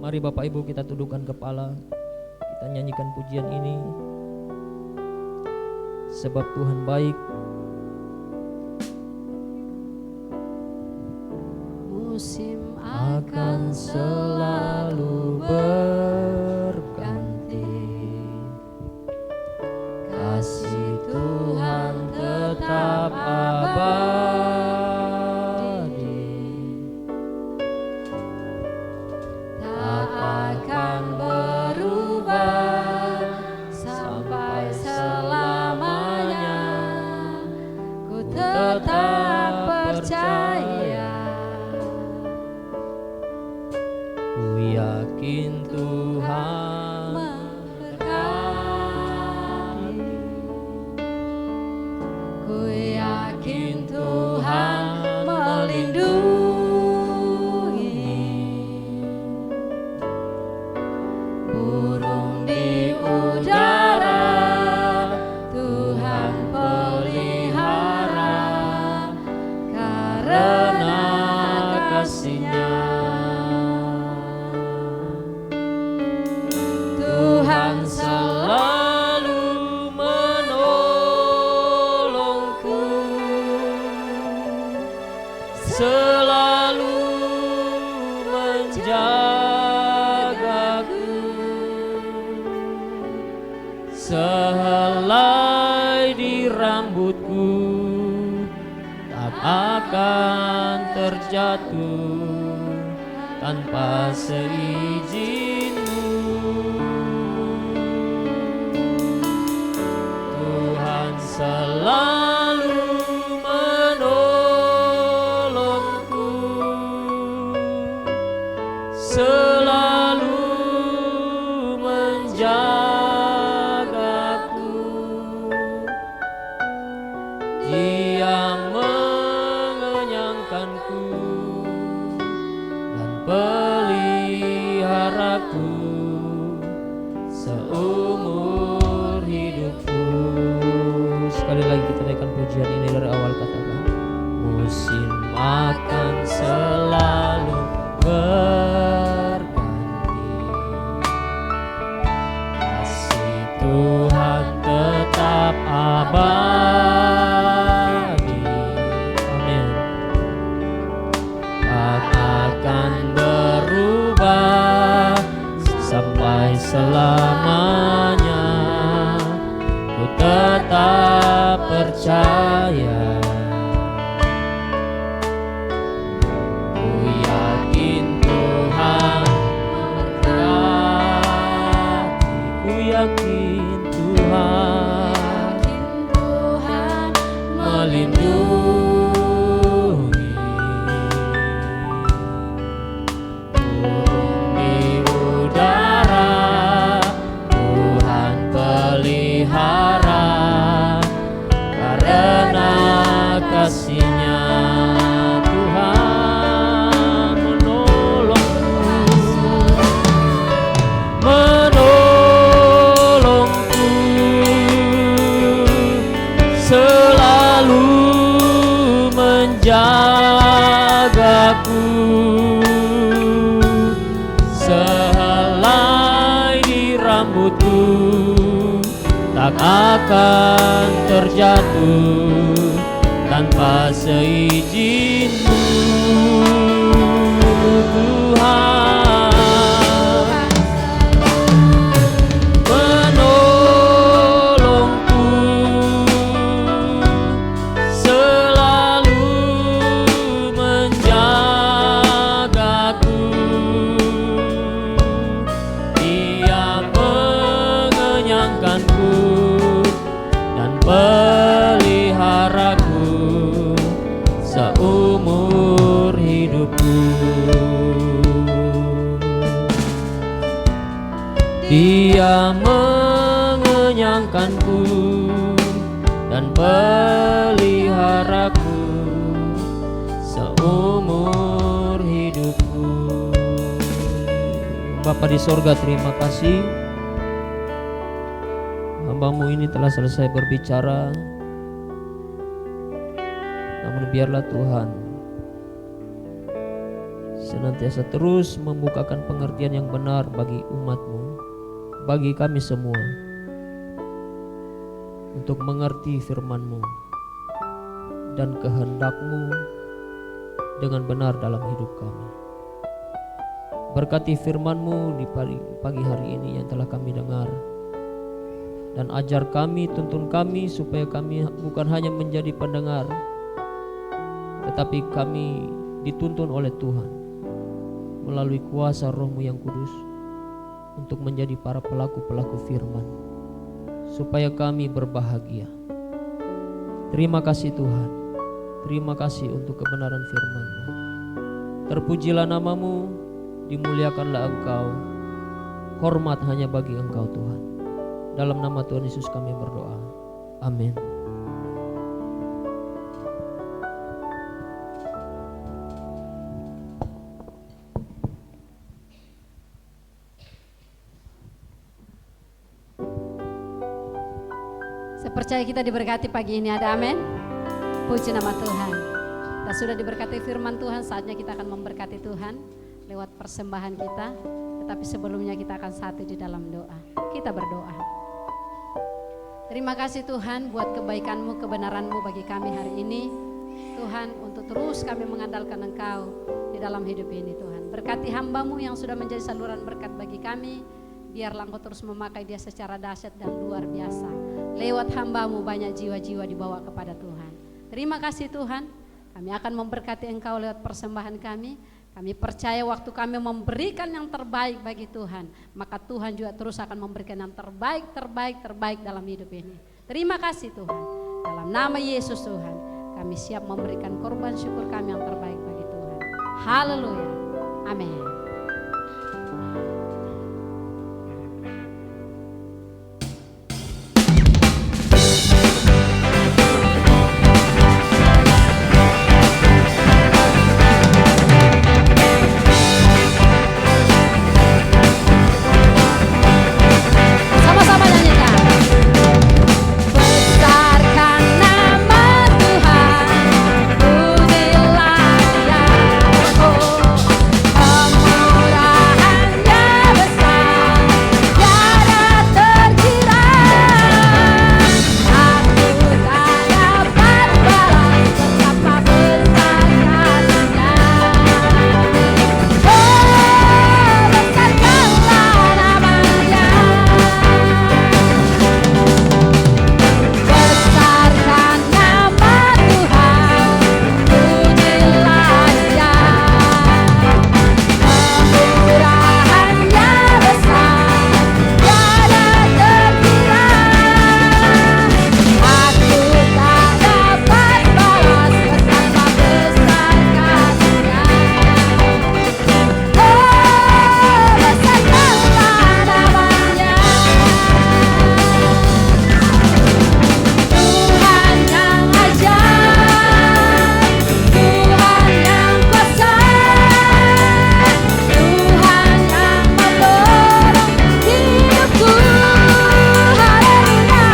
Mari Bapak Ibu kita tundukkan kepala, kita nyanyikan pujian ini. Sebab Tuhan baik. Musim akan selalu berganti, akan terjatuh tanpa seizin-Mu. Tuhan selalu menolongku, selalu menjagaku. Dia mengenyangkanku dan peliharaku seumur hidupku. Sekali lagi kita naikkan pujian ini dari awal, katakan. Musim akan selalu berganti, kasih Tuhan tetap abadi. Amin. Tak akan berubah sampai selamanya. Ku tetap percaya. Ku yakin Tuhan memberkati. Ku yakin Tuhan melindungi. Burung di udara Tuhan pelihara, karena kasih-Nya Tuhan menolongku, selalu menjagaku. Sehelai di rambutku tak akan terjatuh tanpa seizin-Mu. Tuhan menolongku, selalu menjagaku. Dia mengenyangkanku dan peliharaku seumur hidupku. Dia mengenyangkanku dan peliharaku seumur hidupku. Bapa di sorga, terima kasih. Hamba-Mu ini telah selesai berbicara, namun biarlah Tuhan senantiasa terus membukakan pengertian yang benar bagi umat-Mu, bagi kami semua, untuk mengerti firman-Mu dan kehendak-Mu dengan benar dalam hidup kami. Berkati firman-Mu di pagi hari ini yang telah kami dengar, dan ajar kami, tuntun kami supaya kami bukan hanya menjadi pendengar, tetapi kami dituntun oleh Tuhan melalui kuasa Roh-Mu yang kudus untuk menjadi para pelaku-pelaku firman, supaya kami berbahagia. Terima kasih Tuhan, terima kasih untuk kebenaran firman-Mu. Terpujilah nama-Mu, dimuliakanlah Engkau, hormat hanya bagi Engkau Tuhan. Dalam nama Tuhan Yesus kami berdoa, amin. Saya percaya kita diberkati pagi ini, ada amin. Puji nama Tuhan. Kita sudah diberkati firman Tuhan, saatnya kita akan memberkati Tuhan lewat persembahan kita. Tetapi sebelumnya kita akan satu di dalam doa. Kita berdoa. Terima kasih Tuhan buat kebaikan-Mu, kebenaran-Mu bagi kami hari ini. Tuhan, untuk terus kami mengandalkan Engkau di dalam hidup ini Tuhan. Berkati hamba-Mu yang sudah menjadi saluran berkat bagi kami. Biarlah Engkau terus memakai dia secara dahsyat dan luar biasa. Lewat hamba-Mu banyak jiwa-jiwa dibawa kepada Tuhan. Terima kasih Tuhan. Kami akan memberkati Engkau lewat persembahan kami. Kami percaya waktu kami memberikan yang terbaik bagi Tuhan, maka Tuhan juga terus akan memberikan yang terbaik dalam hidup ini. Terima kasih Tuhan. Dalam nama Yesus Tuhan, kami siap memberikan korban syukur kami yang terbaik bagi Tuhan. Haleluya. Amin. Sama-sama nyanyikan. Besarkan nama Tuhan, pujilah Dia, kemurahannya besar, tiada terkira. Aku tak dapat balas betapa besar kasih-Nya. Oh, besarkanlah nama-Nya. Besarkan nama Tuhan, pujilah Dia, kemurahannya besar, tiada terkira. Aku tak dapat balas betapa besar kasih-Nya. Oh, besarkanlah nama-Nya. Tuhan yang ajaib, Tuhan yang kuasa, Tuhan yang menolong hidupku. Haleluya.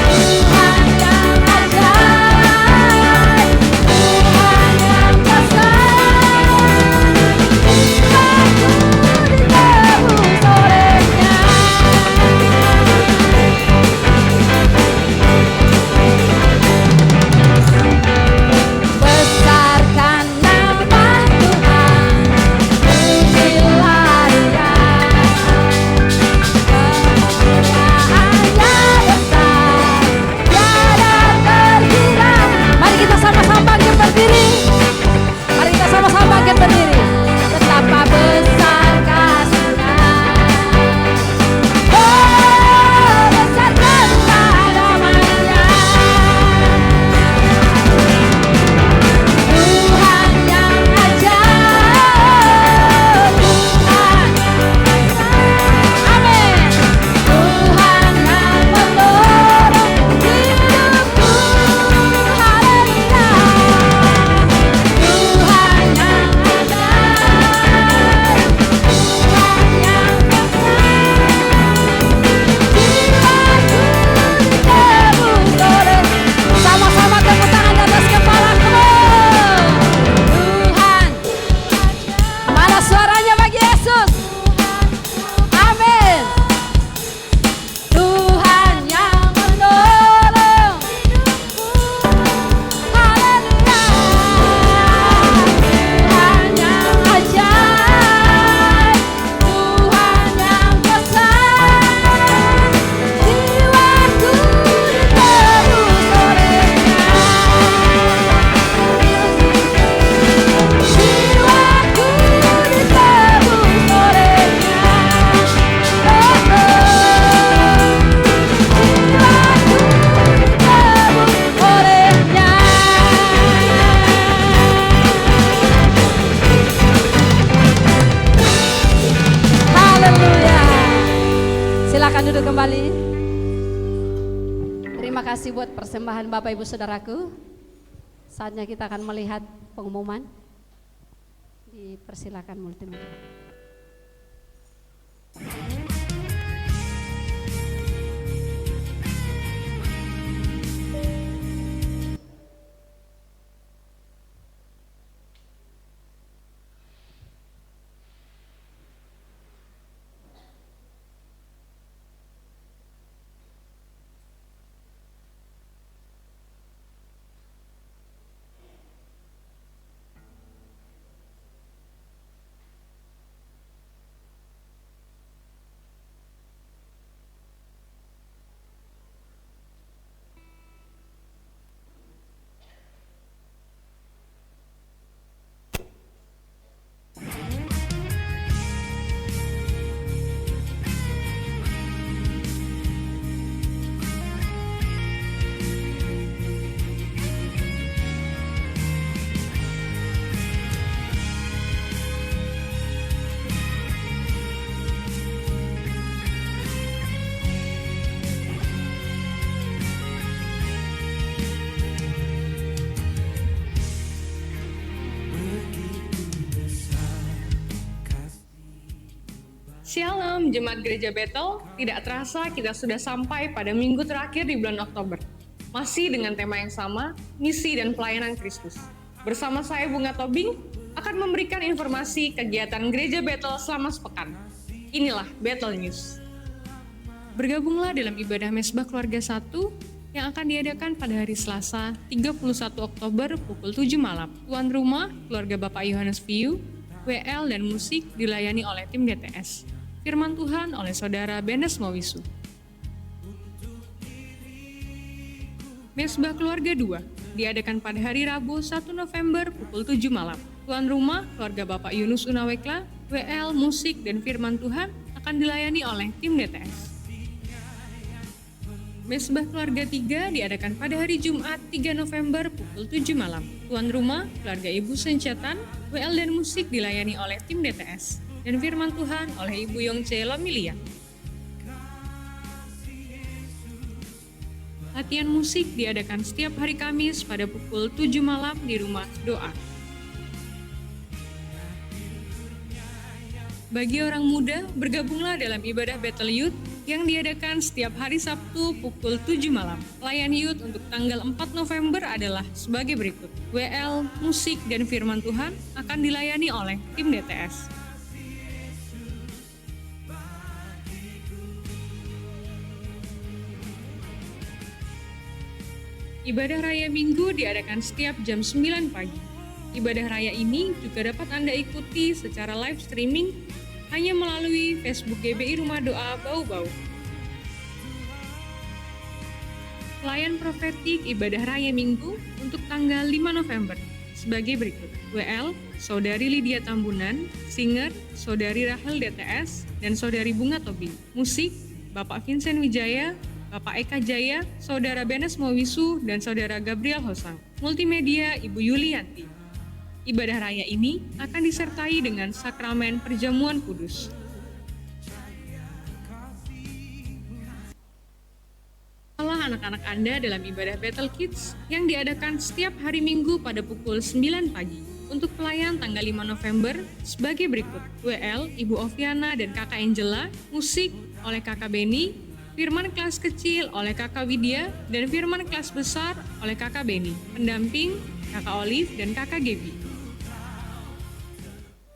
Tuhan yang ajaib, Tuhan yang kuasa, jiwaku ditebus oleh-Nya. Besarkan nama Tuhan, pujilah Dia, kemurahannya besar, tiada terkira. Mari kita sama-sama bangkit berdiri. Mari kita sama-sama bangkit berdiri. Betapa besar kasih-Nya. Oh, besarkanlah nama-Nya. Tuhan yang ajaib, Tuhan, amin. Tuhan yang menolong hidupku. Haleluya. Tuhan yang ajaib, Tuhan yang kuasa, jiwaku ditebus oleh. Sama-sama tepuk tangan di atas kepalaku. Tuhan, mana suaranya bagi Yesus? Amin. Tuhan yang menolong hidupku. Haleluya. Tuhan yang ajaib, Tuhan yang kuasa, jiwaku ditebus oleh-Nya. Jiwaku ditebus oleh-Nya. Oh, jiwaku ditebus oleh-Nya. Haleluya. Silakan duduk kembali. Terima kasih buat persembahan Bapak Ibu Saudaraku. Saatnya kita akan melihat pengumuman. Dipersilakan multimedia. Shalom Jemaat Gereja Bethel, tidak terasa kita sudah sampai pada minggu terakhir di bulan Oktober. Masih dengan tema yang sama, misi dan pelayanan Kristus. Bersama saya Bunga Tobing akan memberikan informasi kegiatan Gereja Bethel selama sepekan. Inilah Bethel News. Bergabunglah dalam ibadah Mesbah Keluarga 1 yang akan diadakan pada hari Selasa 31 Oktober pukul 7 malam. Tuan rumah, keluarga Bapak Yohanes Viu, WL dan musik dilayani oleh tim DTS. Firman Tuhan oleh Saudara Benes Mawisu. Mesbah Keluarga 2 diadakan pada hari Rabu 1 November pukul 7 malam. Tuan rumah, keluarga Bapak Yunus Unawekla, WL, musik, dan firman Tuhan akan dilayani oleh tim DTS. Mesbah Keluarga 3 diadakan pada hari Jumat 3 November pukul 7 malam. Tuan rumah, keluarga Ibu Sencatan, WL dan musik dilayani oleh tim DTS. Dan firman Tuhan oleh Ibu Yongce Lomilia. Latihan musik diadakan setiap hari Kamis pada pukul 7 malam di rumah doa. Bagi orang muda, bergabunglah dalam ibadah Bethel Youth yang diadakan setiap hari Sabtu pukul 7 malam. Pelayan Youth untuk tanggal 4 November adalah sebagai berikut. WL, musik, dan firman Tuhan akan dilayani oleh tim DTS. Ibadah Raya Minggu diadakan setiap jam 9 pagi. Ibadah Raya ini juga dapat Anda ikuti secara live streaming hanya melalui Facebook GBI Rumah Doa Bau-Bau. Pelayan profetik Ibadah Raya Minggu untuk tanggal 5 November sebagai berikut. WL, Saudari Lydia Tambunan, Singer, Saudari Rahel DTS, dan Saudari Bunga Tobing. Musik, Bapak Vincent Wijaya, Bapak Eka Jaya, Saudara Benes Mawisu, dan Saudara Gabriel Hosang. Multimedia Ibu Yulianti. Ibadah raya ini akan disertai dengan sakramen perjamuan kudus. Salah anak-anak Anda dalam ibadah Bethel Kids yang diadakan setiap hari Minggu pada pukul 9 pagi. Untuk pelayan tanggal 5 November sebagai berikut. WL, Ibu Oviana dan Kakak Angela, musik oleh Kakak Beni, firman kelas kecil oleh Kakak Widya, dan firman kelas besar oleh Kakak Beni. Pendamping, Kakak Olive dan Kakak Gebi.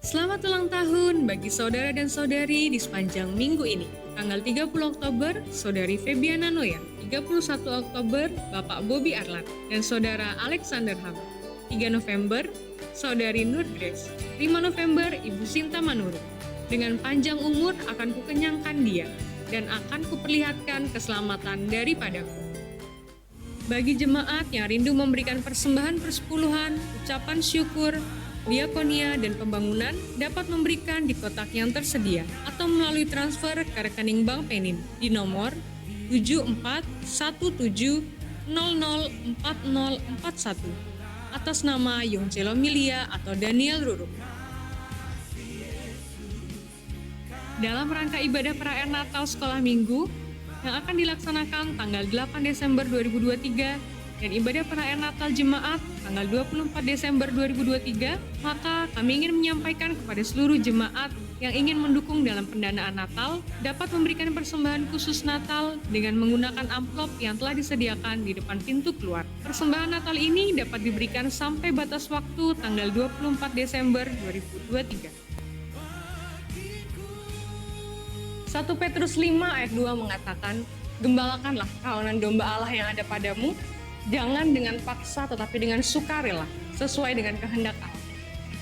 Selamat ulang tahun bagi saudara dan saudari di sepanjang minggu ini. Tanggal 30 Oktober, Saudari Febiana Noya. 31 Oktober, Bapak Bobby Arlan dan Saudara Alexander Ham. 3 November, Saudari Nur Grace. 5 November, Ibu Sinta Manurung. Dengan panjang umur akan kukenyangkan dia, dan akan kuperlihatkan keselamatan daripadaku. Bagi jemaat yang rindu memberikan persembahan persepuluhan, ucapan syukur, diakonia, dan pembangunan dapat memberikan di kotak yang tersedia atau melalui transfer ke rekening Bank Penin di nomor 7417004041 atas nama Yongce Lomilia atau Daniel Ruruk. Dalam rangka ibadah perayaan Natal Sekolah Minggu yang akan dilaksanakan tanggal 8 Desember 2023 dan ibadah perayaan Natal Jemaat tanggal 24 Desember 2023, maka kami ingin menyampaikan kepada seluruh jemaat yang ingin mendukung dalam pendanaan Natal dapat memberikan persembahan khusus Natal dengan menggunakan amplop yang telah disediakan di depan pintu keluar. Persembahan Natal ini dapat diberikan sampai batas waktu tanggal 24 Desember 2023. 1 Petrus 5 ayat 2 mengatakan, gembalakanlah kawanan domba Allah yang ada padamu, jangan dengan paksa tetapi dengan sukarela, sesuai dengan kehendak Allah.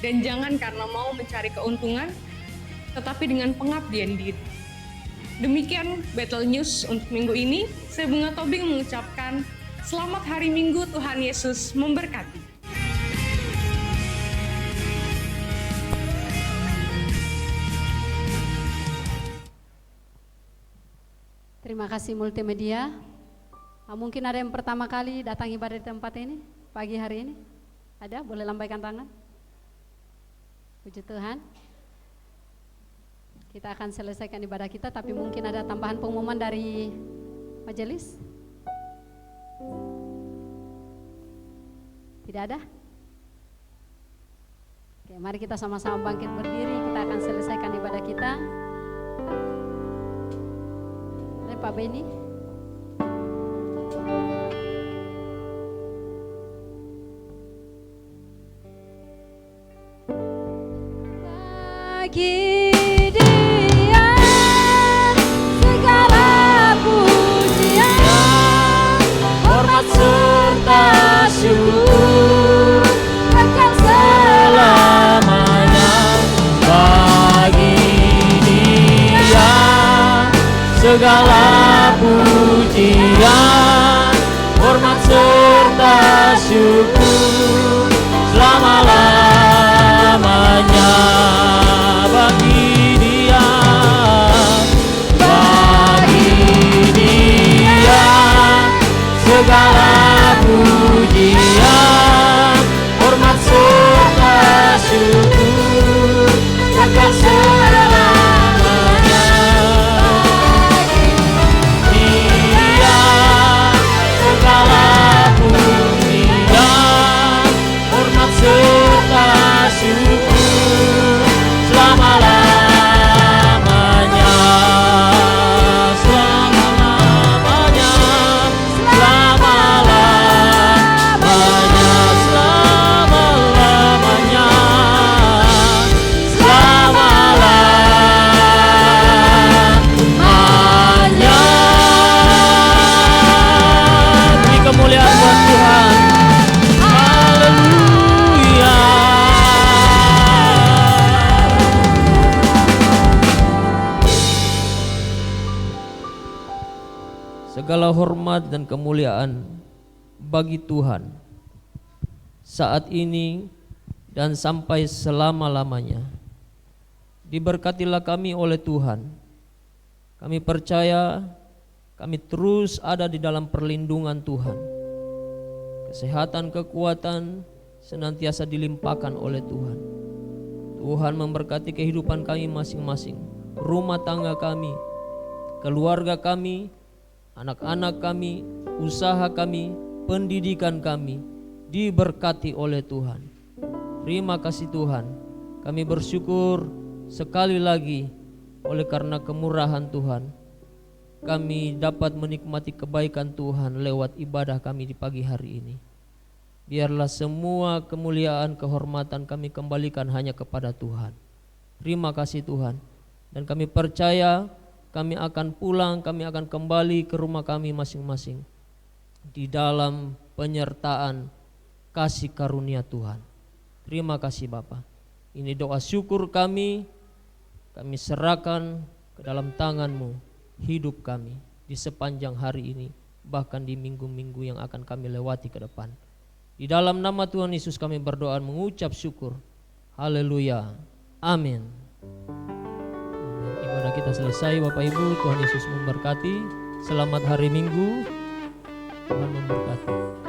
Dan jangan karena mau mencari keuntungan, tetapi dengan pengabdian diri. Demikian Bethel News untuk minggu ini. Saya Bunga Tobing mengucapkan, selamat hari Minggu, Tuhan Yesus memberkati. Terima kasih multimedia. Mungkin ada yang pertama kali datang ibadah di tempat ini pagi hari ini? Ada? Boleh lambaikan tangan? Puji Tuhan. Kita akan selesaikan ibadah kita, tapi mungkin ada tambahan pengumuman dari majelis? Tidak ada? Oke, mari kita sama-sama bangkit berdiri. Kita akan selesaikan ibadah kita. Ini Pak Beni. Bagi Dia segala pujian, hormat serta syukur kekal selamanya. Bagi Dia segala pujian, hormat serta syukur selama-lamanya. Bagi Dia segala pujian, hormat serta syukur kekal selamanya. Dia segala pujian, hormat serta syukur selama-lamanya. Selama-lamanya, selama-lamanya, selama-lamanya, selama-lamanya. Beri kemuliaan buat Tuhan. Haleluya. Segala hormat dan kemuliaan bagi Tuhan saat ini dan sampai selama-lamanya. Diberkatilah kami oleh Tuhan. Kami percaya kami terus ada di dalam perlindungan Tuhan. Kesehatan, kekuatan senantiasa dilimpahkan oleh Tuhan. Tuhan memberkati kehidupan kami masing-masing, rumah tangga kami, keluarga kami, anak-anak kami, usaha kami, pendidikan kami diberkati oleh Tuhan. Terima kasih Tuhan. Kami bersyukur sekali lagi oleh karena kemurahan Tuhan. Kami dapat menikmati kebaikan Tuhan lewat ibadah kami di pagi hari ini. Biarlah semua kemuliaan, kehormatan kami kembalikan hanya kepada Tuhan. Terima kasih Tuhan. Dan kami percaya kami akan pulang, kami akan kembali ke rumah kami masing-masing di dalam penyertaan kasih karunia Tuhan. Terima kasih Bapa. Ini doa syukur kami serahkan ke dalam tangan-Mu hidup kami di sepanjang hari ini, bahkan di minggu-minggu yang akan kami lewati ke depan. Di dalam nama Tuhan Yesus kami berdoa mengucap syukur. Haleluya. Amin. Ibadah kita selesai Bapak Ibu. Tuhan Yesus memberkati. Selamat hari Minggu. Tuhan memberkati.